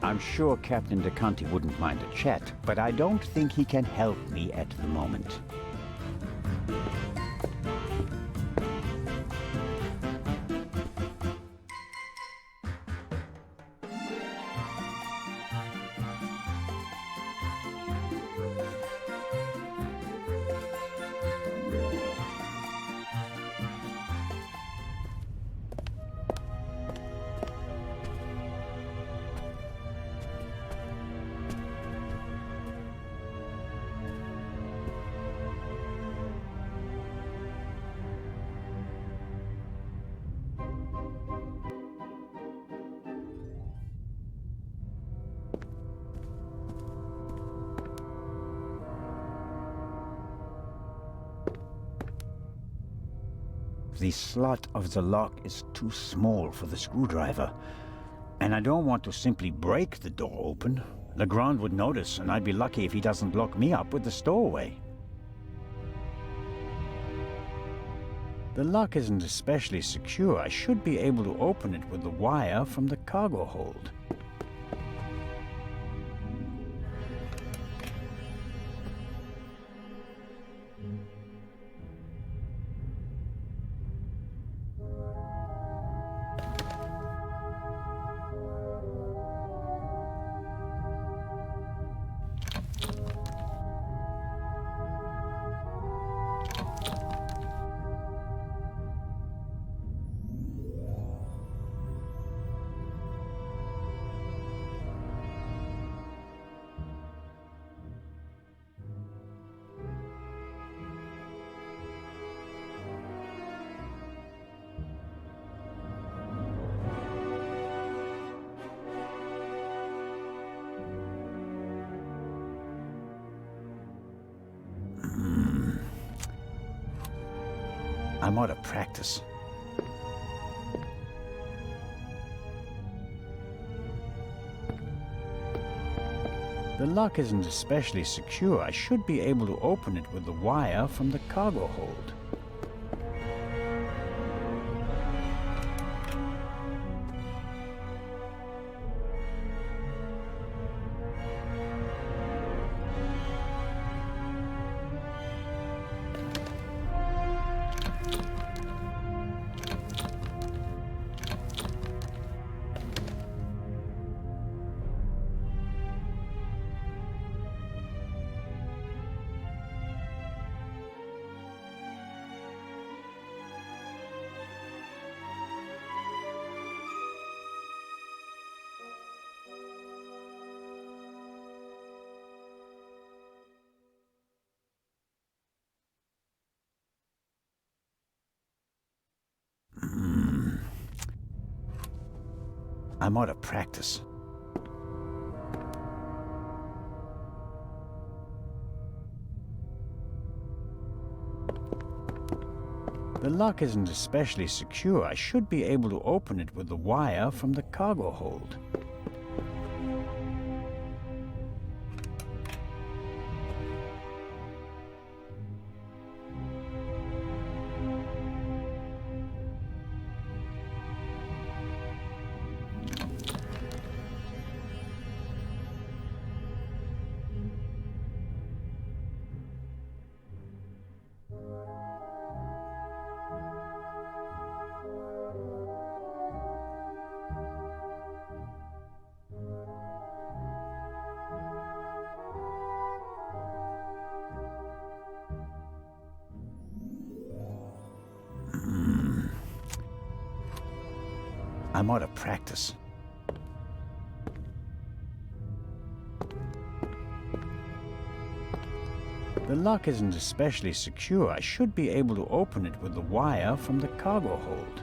I'm sure Captain DeConti wouldn't mind a chat, but I don't think he can help me at the moment. The slot of the lock is too small for the screwdriver, and I don't want to simply break the door open. Legrand would notice, and I'd be lucky if he doesn't lock me up with the stowaway. The lock isn't especially secure. I should be able to open it with the wire from the cargo hold. I'm out of practice. The lock isn't especially secure. I should be able to open it with the wire from the cargo hold. I'm out of practice. The lock isn't especially secure. I should be able to open it with the wire from the cargo hold. I'm out of practice. The lock isn't especially secure. I should be able to open it with the wire from the cargo hold.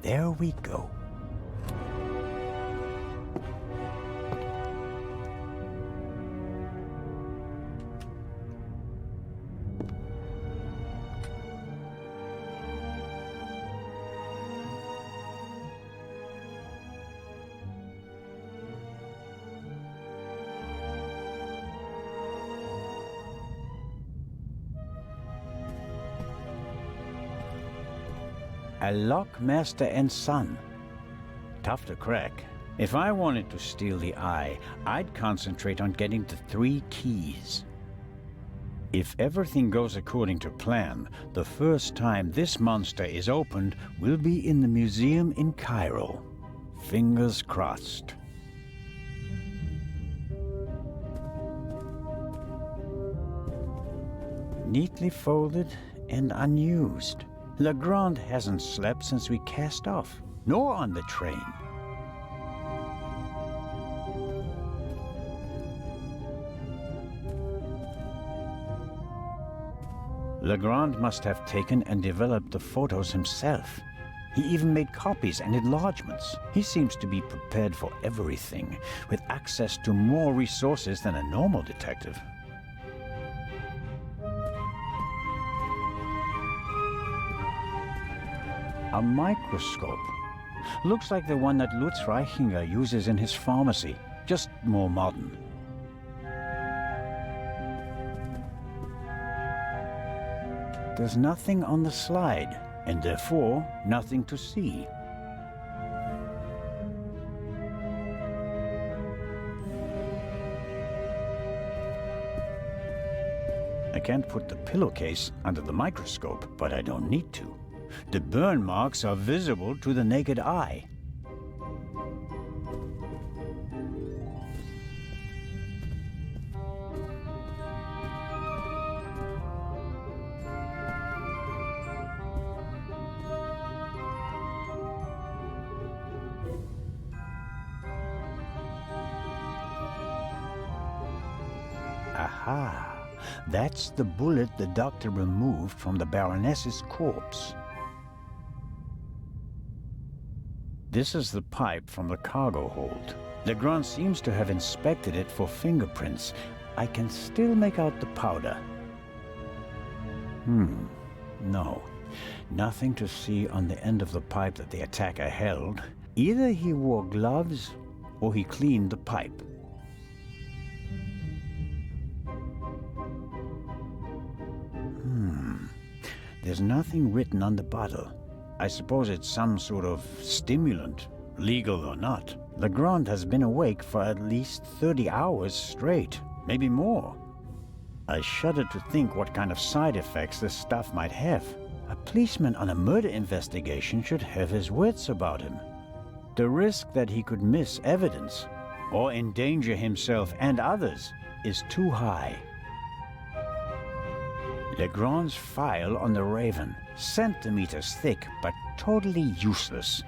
There we go. A lock, master, and son. Tough to crack. If I wanted to steal the eye, I'd concentrate on getting the 3 keys. If everything goes according to plan, the first time this monster is opened will be in the museum in Cairo. Fingers crossed. Neatly folded and unused. Legrand hasn't slept since we cast off, nor on the train. Legrand must have taken and developed the photos himself. He even made copies and enlargements. He seems to be prepared for everything, with access to more resources than a normal detective. A microscope. Looks like the one that Lutz Reichinger uses in his pharmacy, just more modern. There's nothing on the slide, and therefore nothing to see. I can't put the pillowcase under the microscope, but I don't need to. The burn marks are visible to the naked eye. Aha! That's the bullet the doctor removed from the Baroness's corpse. This is the pipe from the cargo hold. Legrand seems to have inspected it for fingerprints. I can still make out the powder. No. Nothing to see on the end of the pipe that the attacker held. Either he wore gloves or he cleaned the pipe. There's nothing written on the bottle. I suppose it's some sort of stimulant, legal or not. Legrand has been awake for at least 30 hours straight, maybe more. I shudder to think what kind of side effects this stuff might have. A policeman on a murder investigation should have his wits about him. The risk that he could miss evidence or endanger himself and others is too high. Legrand's file on the Raven, centimeters thick, but totally useless.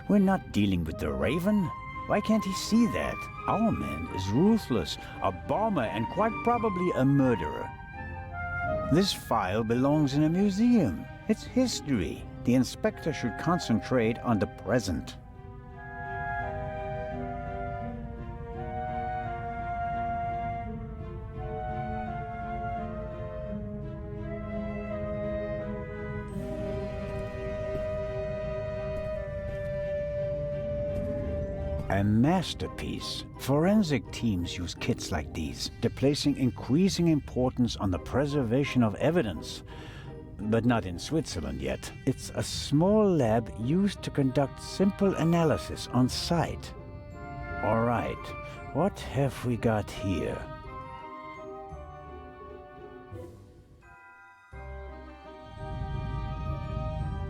We're not dealing with the Raven. Why can't he see that? Our man is ruthless, a bomber, and quite probably a murderer. This file belongs in a museum. It's history. The inspector should concentrate on the present. A masterpiece. Forensic teams use kits like these. They're placing increasing importance on the preservation of evidence. But not in Switzerland yet. It's a small lab used to conduct simple analysis on site. All right, what have we got here?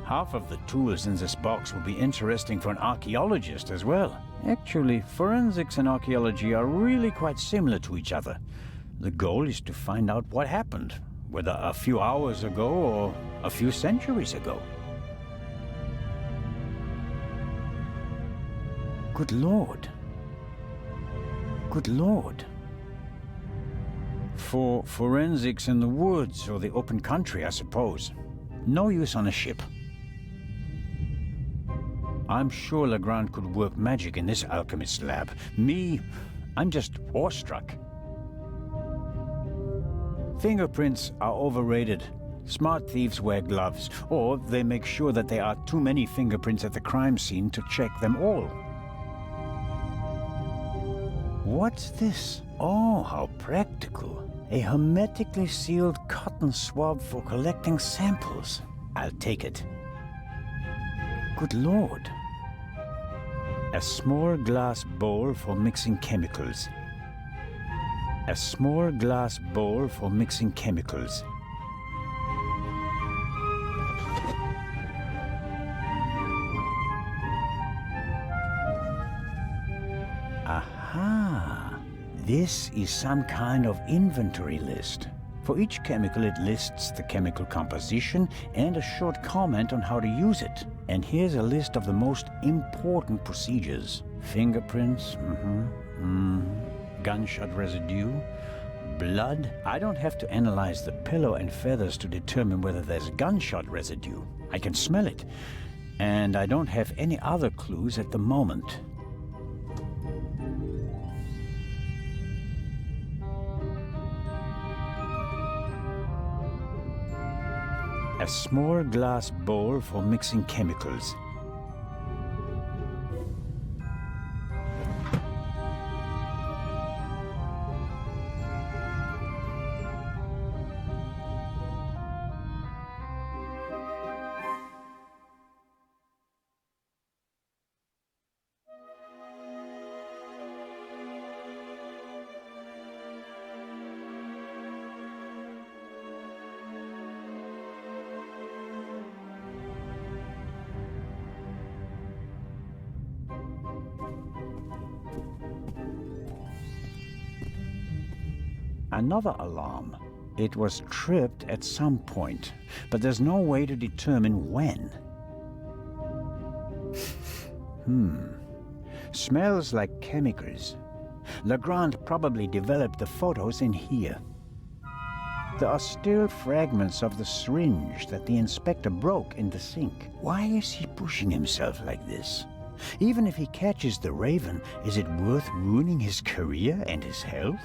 Half of the tools in this box will be interesting for an archaeologist as well. Actually, forensics and archaeology are really quite similar to each other. The goal is to find out what happened, whether a few hours ago or a few centuries ago. Good Lord. Good Lord. For forensics in the woods or the open country, I suppose. No use on a ship. I'm sure Legrand could work magic in this alchemist's lab. Me, I'm just awestruck. Fingerprints are overrated. Smart thieves wear gloves, or they make sure that there are too many fingerprints at the crime scene to check them all. What's this? Oh, how practical. A hermetically sealed cotton swab for collecting samples. I'll take it. Good Lord. A small glass bowl for mixing chemicals. A small glass bowl for mixing chemicals. Aha! This is some kind of inventory list. For each chemical, it lists the chemical composition and a short comment on how to use it. And here's a list of the most important procedures. Fingerprints, gunshot residue, blood. I don't have to analyze the pillow and feathers to determine whether there's gunshot residue. I can smell it. And I don't have any other clues at the moment. A small glass bowl for mixing chemicals. Another alarm. It was tripped at some point, but there's no way to determine when. Smells like chemicals. Legrand probably developed the photos in here. There are still fragments of the syringe that the inspector broke in the sink. Why is he pushing himself like this? Even if he catches the Raven, is it worth ruining his career and his health?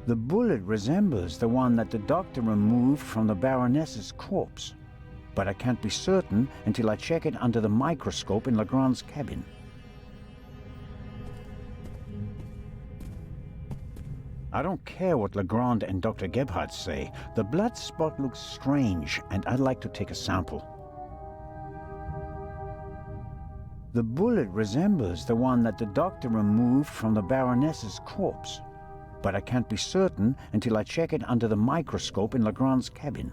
The bullet resembles the one that the doctor removed from the Baroness's corpse, but I can't be certain until I check it under the microscope in Legrand's cabin. I don't care what Legrand and Dr. Gebhardt say. The blood spot looks strange, and I'd like to take a sample. The bullet resembles the one that the doctor removed from the Baroness's corpse, but I can't be certain until I check it under the microscope in Legrand's cabin.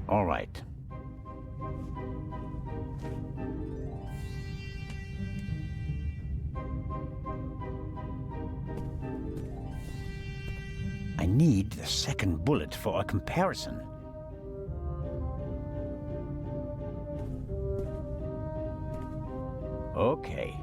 All right. I need the second bullet for a comparison. Okay.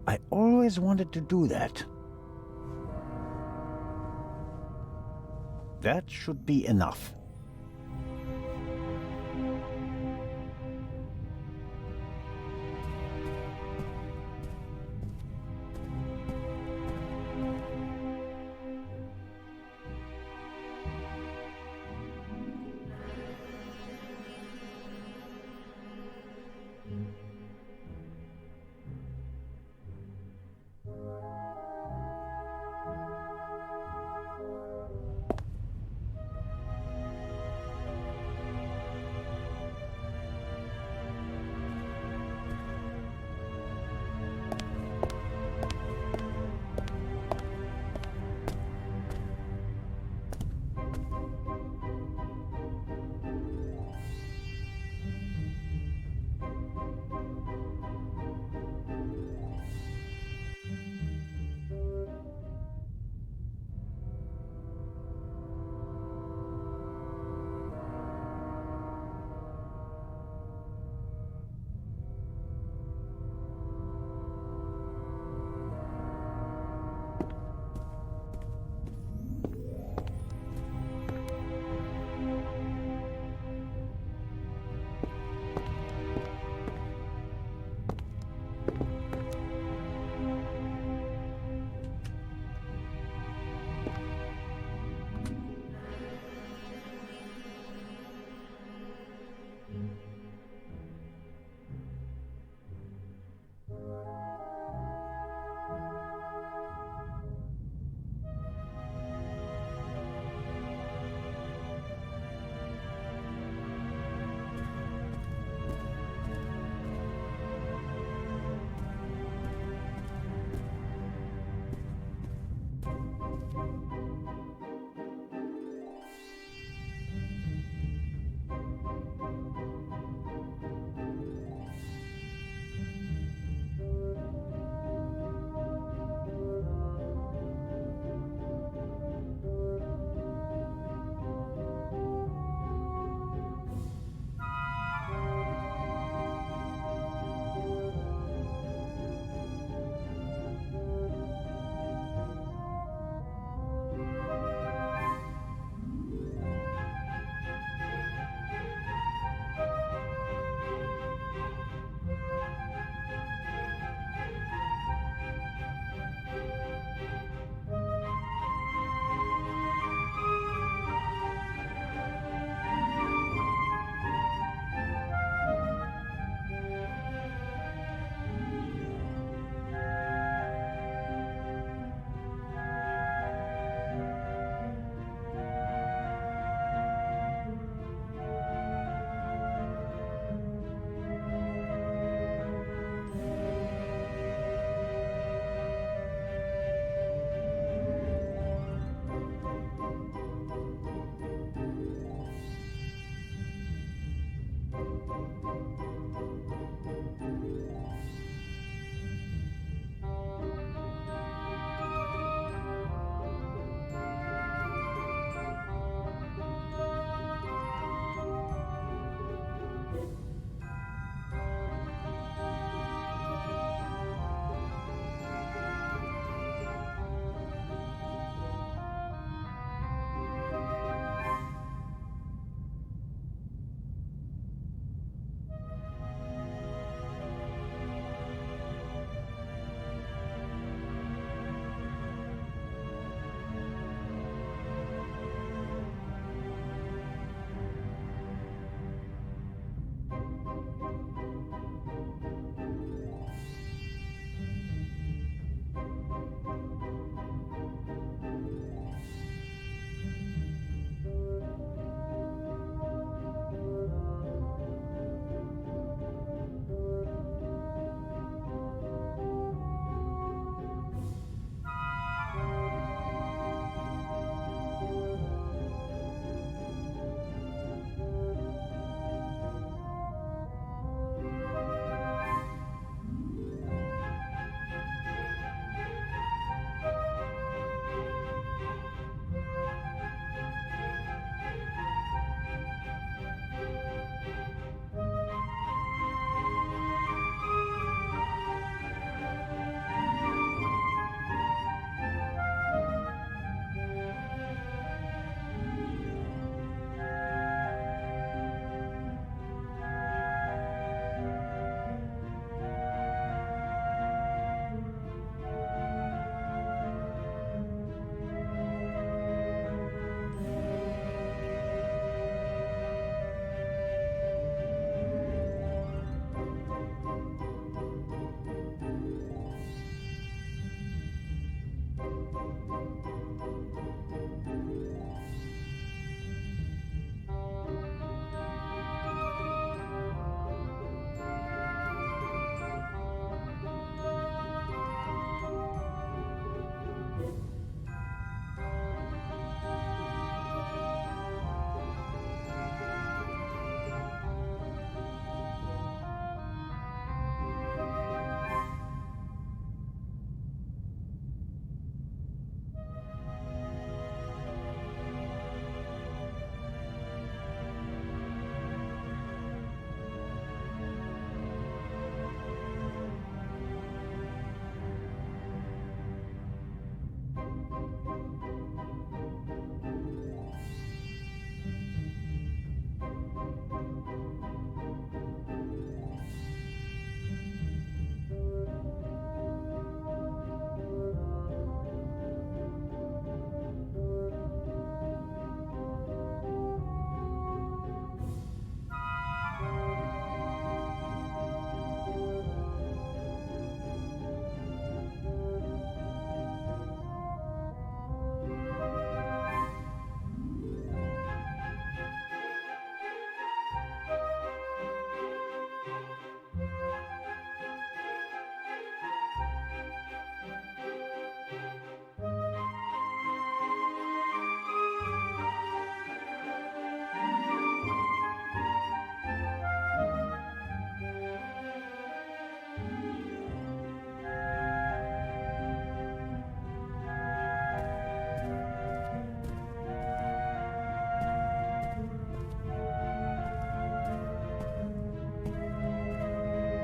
I always wanted to do that. That should be enough.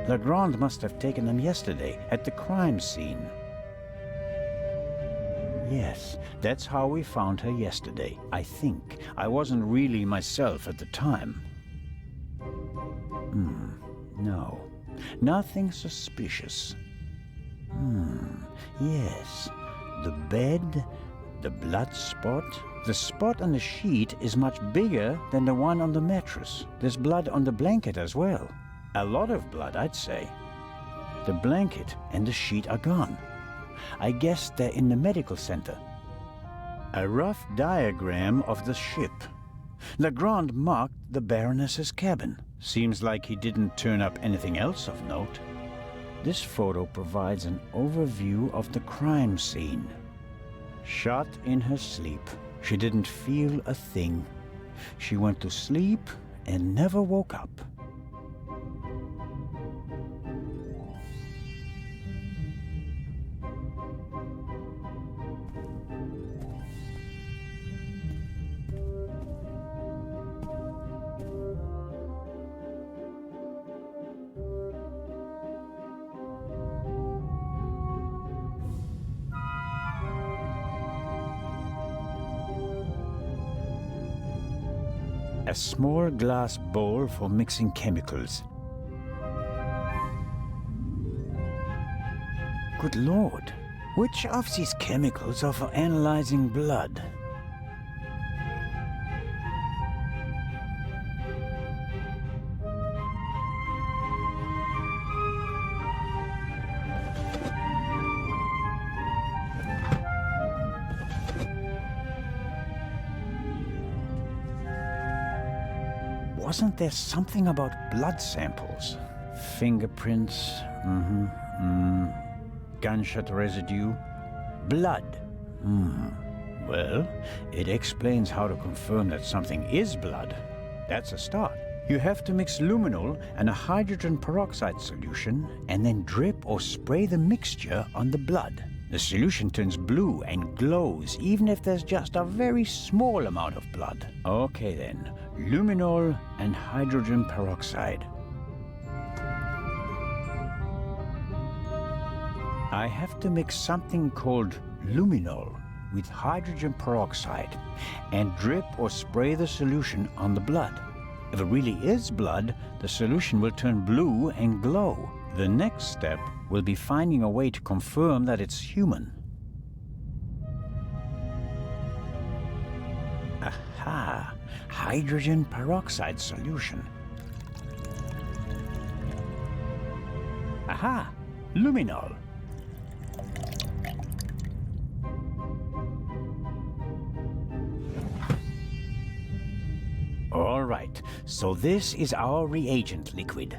Legrand must have taken them yesterday at the crime scene. Yes, that's how we found her yesterday, I think. I wasn't really myself at the time. No. Nothing suspicious. Yes. The bed, the blood spot. The spot on the sheet is much bigger than the one on the mattress. There's blood on the blanket as well. A lot of blood, I'd say. The blanket and the sheet are gone. I guess they're in the medical center. A rough diagram of the ship. Legrand marked the Baroness's cabin. Seems like he didn't turn up anything else of note. This photo provides an overview of the crime scene. Shot in her sleep. She didn't feel a thing. She went to sleep and never woke up. A small glass bowl for mixing chemicals. Good Lord, which of these chemicals are for analyzing blood? Wasn't there something about blood samples? Fingerprints, gunshot residue, blood. Well, it explains how to confirm that something is blood. That's a start. You have to mix luminol and a hydrogen peroxide solution and then drip or spray the mixture on the blood. The solution turns blue and glows even if there's just a very small amount of blood. Okay then, luminol and hydrogen peroxide. I have to mix something called luminol with hydrogen peroxide and drip or spray the solution on the blood. If it really is blood, the solution will turn blue and glow. The next step will be finding a way to confirm that it's human. Aha! Hydrogen peroxide solution. Aha! Luminol. All right, so this is our reagent liquid.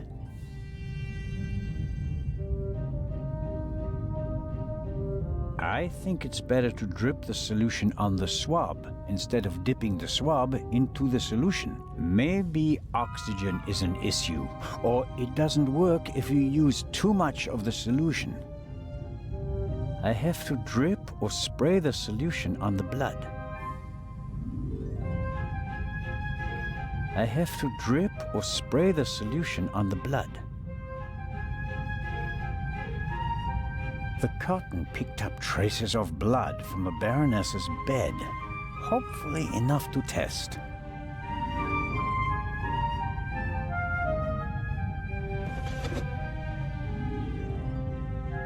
I think it's better to drip the solution on the swab instead of dipping the swab into the solution. Maybe oxygen is an issue, or it doesn't work if you use too much of the solution. I have to drip or spray the solution on the blood. I have to drip or spray the solution on the blood. The cotton picked up traces of blood from the Baroness's bed. Hopefully enough to test.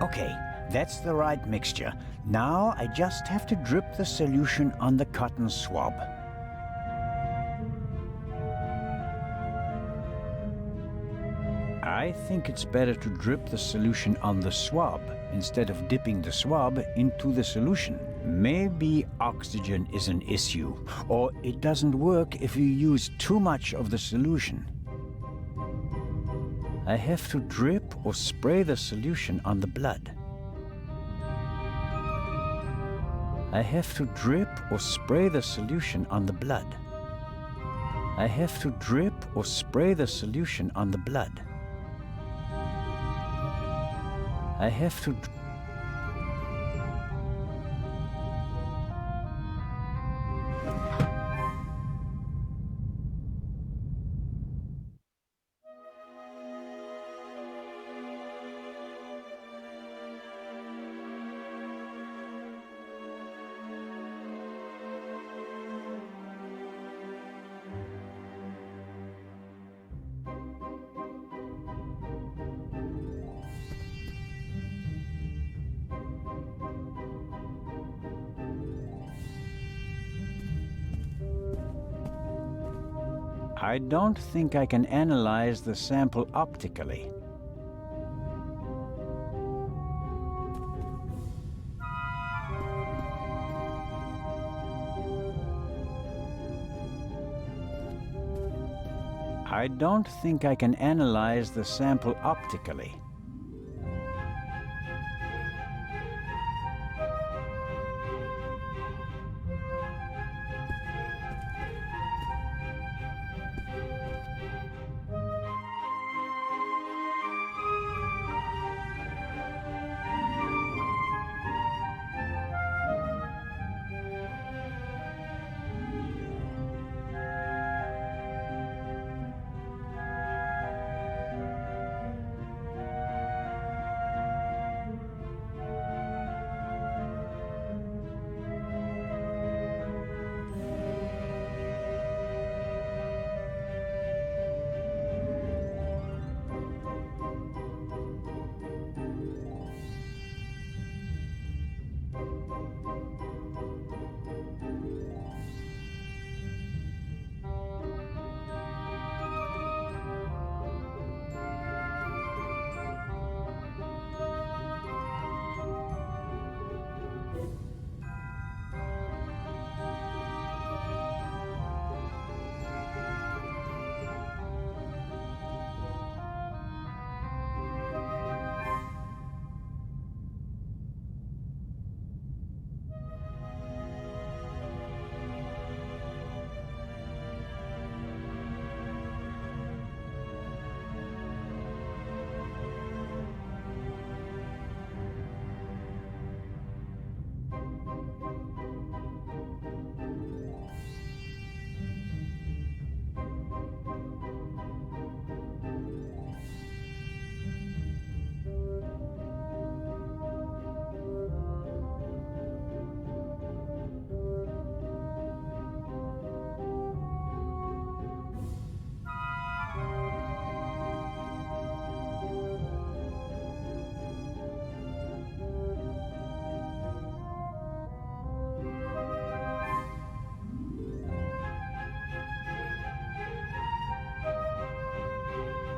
Okay, that's the right mixture. Now I just have to drip the solution on the cotton swab. I think it's better to drip the solution on the swab instead of dipping the swab into the solution. Maybe oxygen is an issue, or it doesn't work if you use too much of the solution. I have to drip or spray the solution on the blood. I have to drip or spray the solution on the blood. I have to drip or spray the solution on the blood. I have to... I don't think I can analyze the sample optically. I don't think I can analyze the sample optically.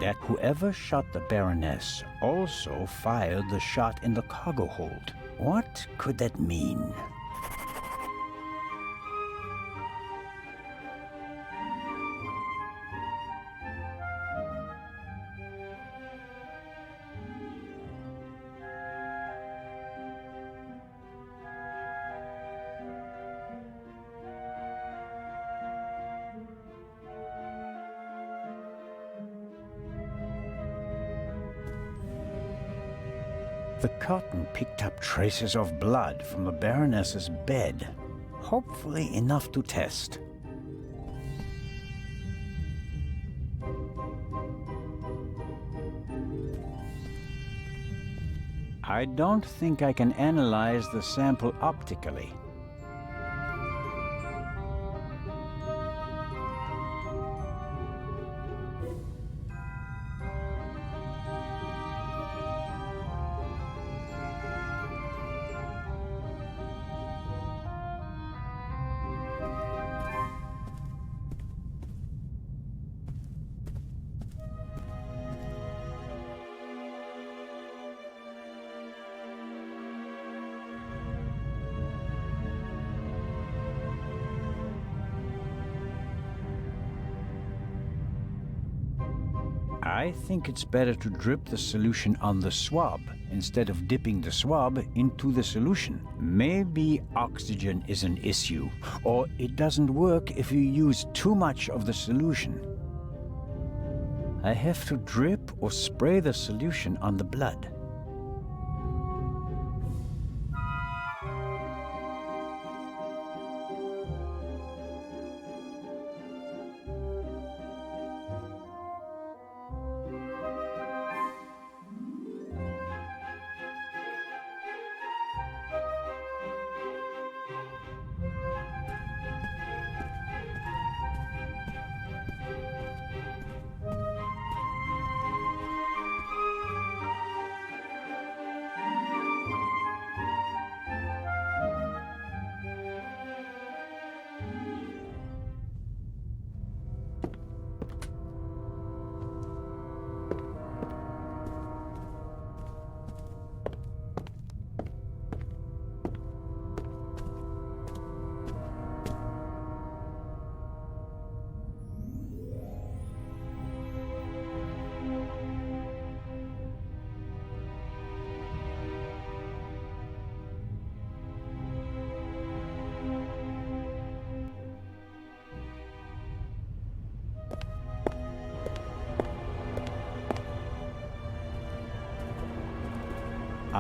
That whoever shot the Baroness also fired the shot in the cargo hold. What could that mean? The cotton picked up traces of blood from the Baroness's bed. Hopefully enough to test. I don't think I can analyze the sample optically. I think it's better to drip the solution on the swab instead of dipping the swab into the solution. Maybe oxygen is an issue, or it doesn't work if you use too much of the solution. I have to drip or spray the solution on the blood.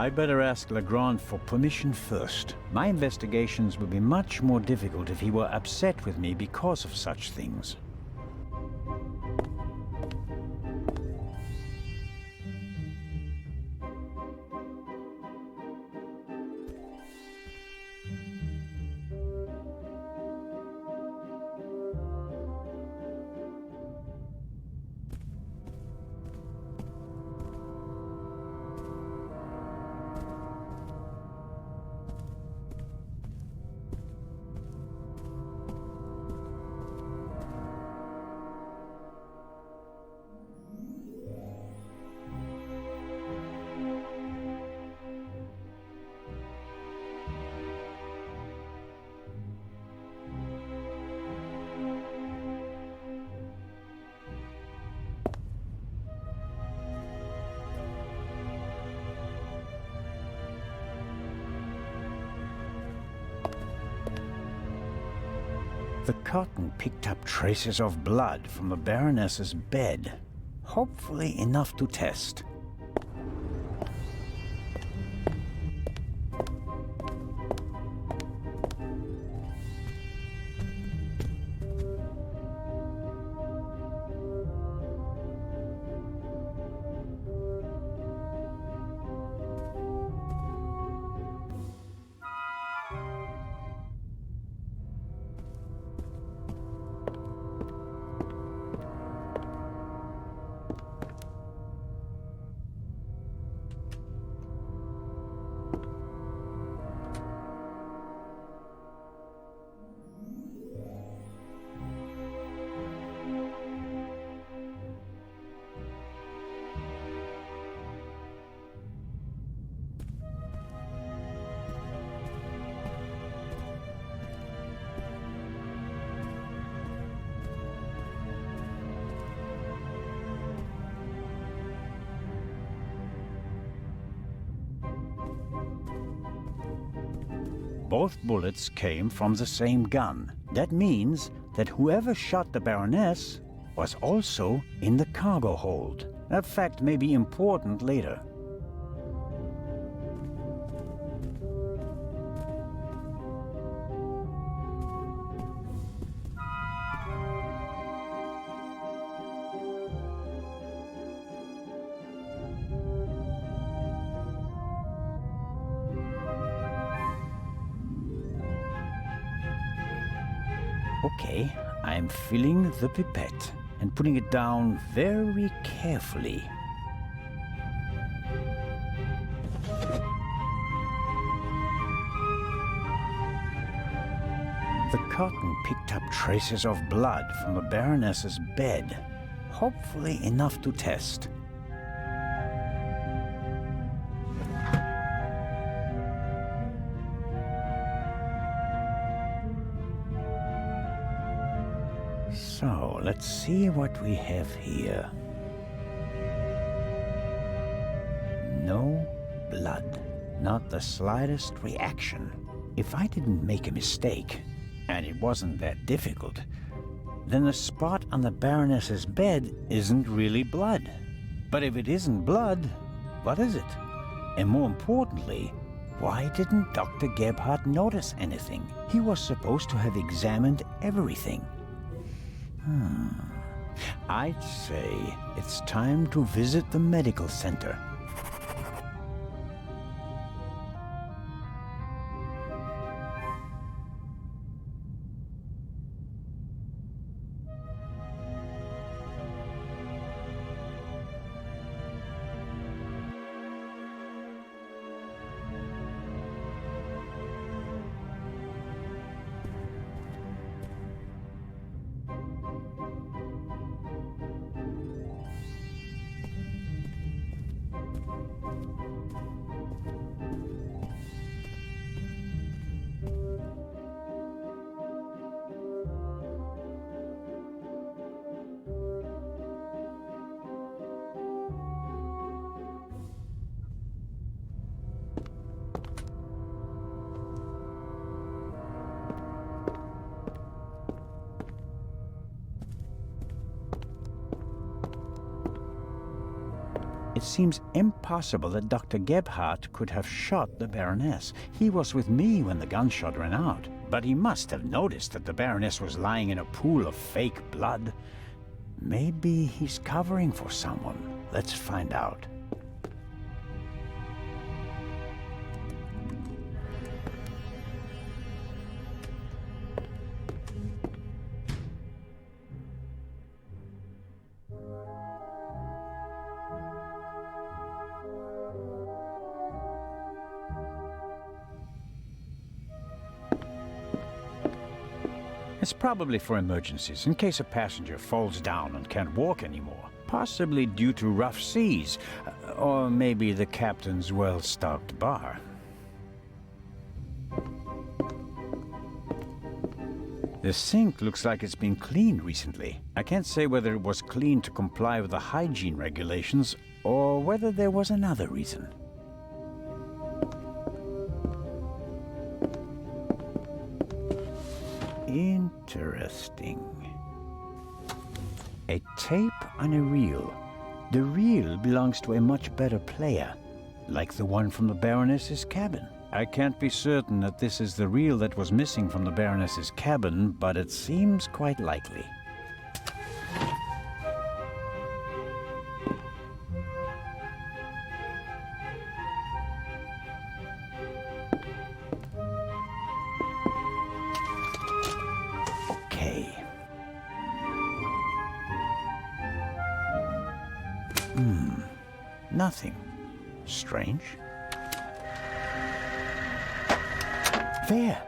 I'd better ask Legrand for permission first. My investigations would be much more difficult if he were upset with me because of such things. The cotton picked up traces of blood from the Baroness's bed. Hopefully enough to test. Both bullets came from the same gun. That means that whoever shot the Baroness was also in the cargo hold. That fact may be important later. Okay, I'm filling the pipette and putting it down very carefully. The cotton picked up traces of blood from the Baroness's bed. Hopefully enough to test. So, let's see what we have here. No blood. Not the slightest reaction. If I didn't make a mistake, and it wasn't that difficult, then the spot on the Baroness's bed isn't really blood. But if it isn't blood, what is it? And more importantly, why didn't Dr. Gebhardt notice anything? He was supposed to have examined everything. I'd say it's time to visit the medical center. It seems impossible that Dr. Gebhardt could have shot the Baroness. He was with me when the gunshot ran out. But he must have noticed that the Baroness was lying in a pool of fake blood. Maybe he's covering for someone. Let's find out. It's probably for emergencies, in case a passenger falls down and can't walk anymore. Possibly due to rough seas, or maybe the captain's well-stocked bar. The sink looks like it's been cleaned recently. I can't say whether it was cleaned to comply with the hygiene regulations, or whether there was another reason. Interesting. A tape on a reel. The reel belongs to a much better player, like the one from the Baroness's cabin. I can't be certain that this is the reel that was missing from the Baroness's cabin, but it seems quite likely. Nothing. Strange. There!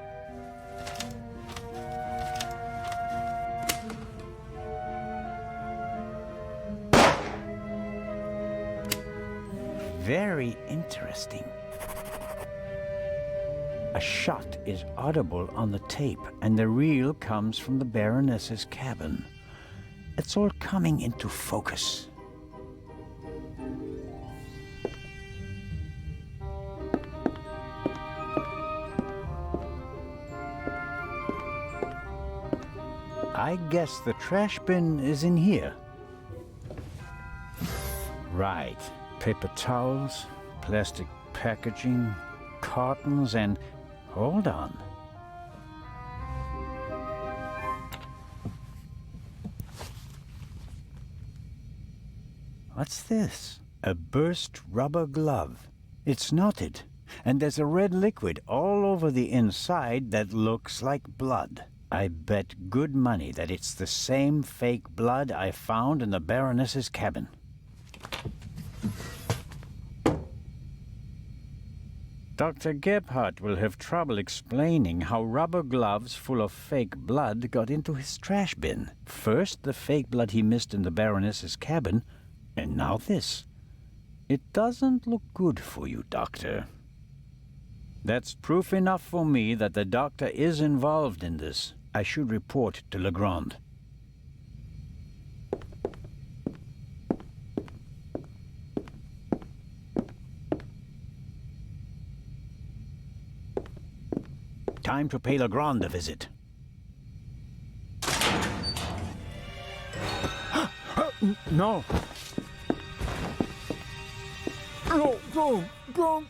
Very interesting. A shot is audible on the tape, and the reel comes from the Baroness's cabin. It's all coming into focus. I guess the trash bin is in here. Right. Paper towels, plastic packaging, cartons, and... hold on. What's this? A burst rubber glove. It's knotted, and there's a red liquid all over the inside that looks like blood. I bet good money that it's the same fake blood I found in the Baroness's cabin. Dr. Gebhardt will have trouble explaining how rubber gloves full of fake blood got into his trash bin. First, the fake blood he missed in the Baroness's cabin, and now this. It doesn't look good for you, Doctor. That's proof enough for me that the doctor is involved in this. I should report to Legrand. Time to pay Legrand a visit. No. No, don't.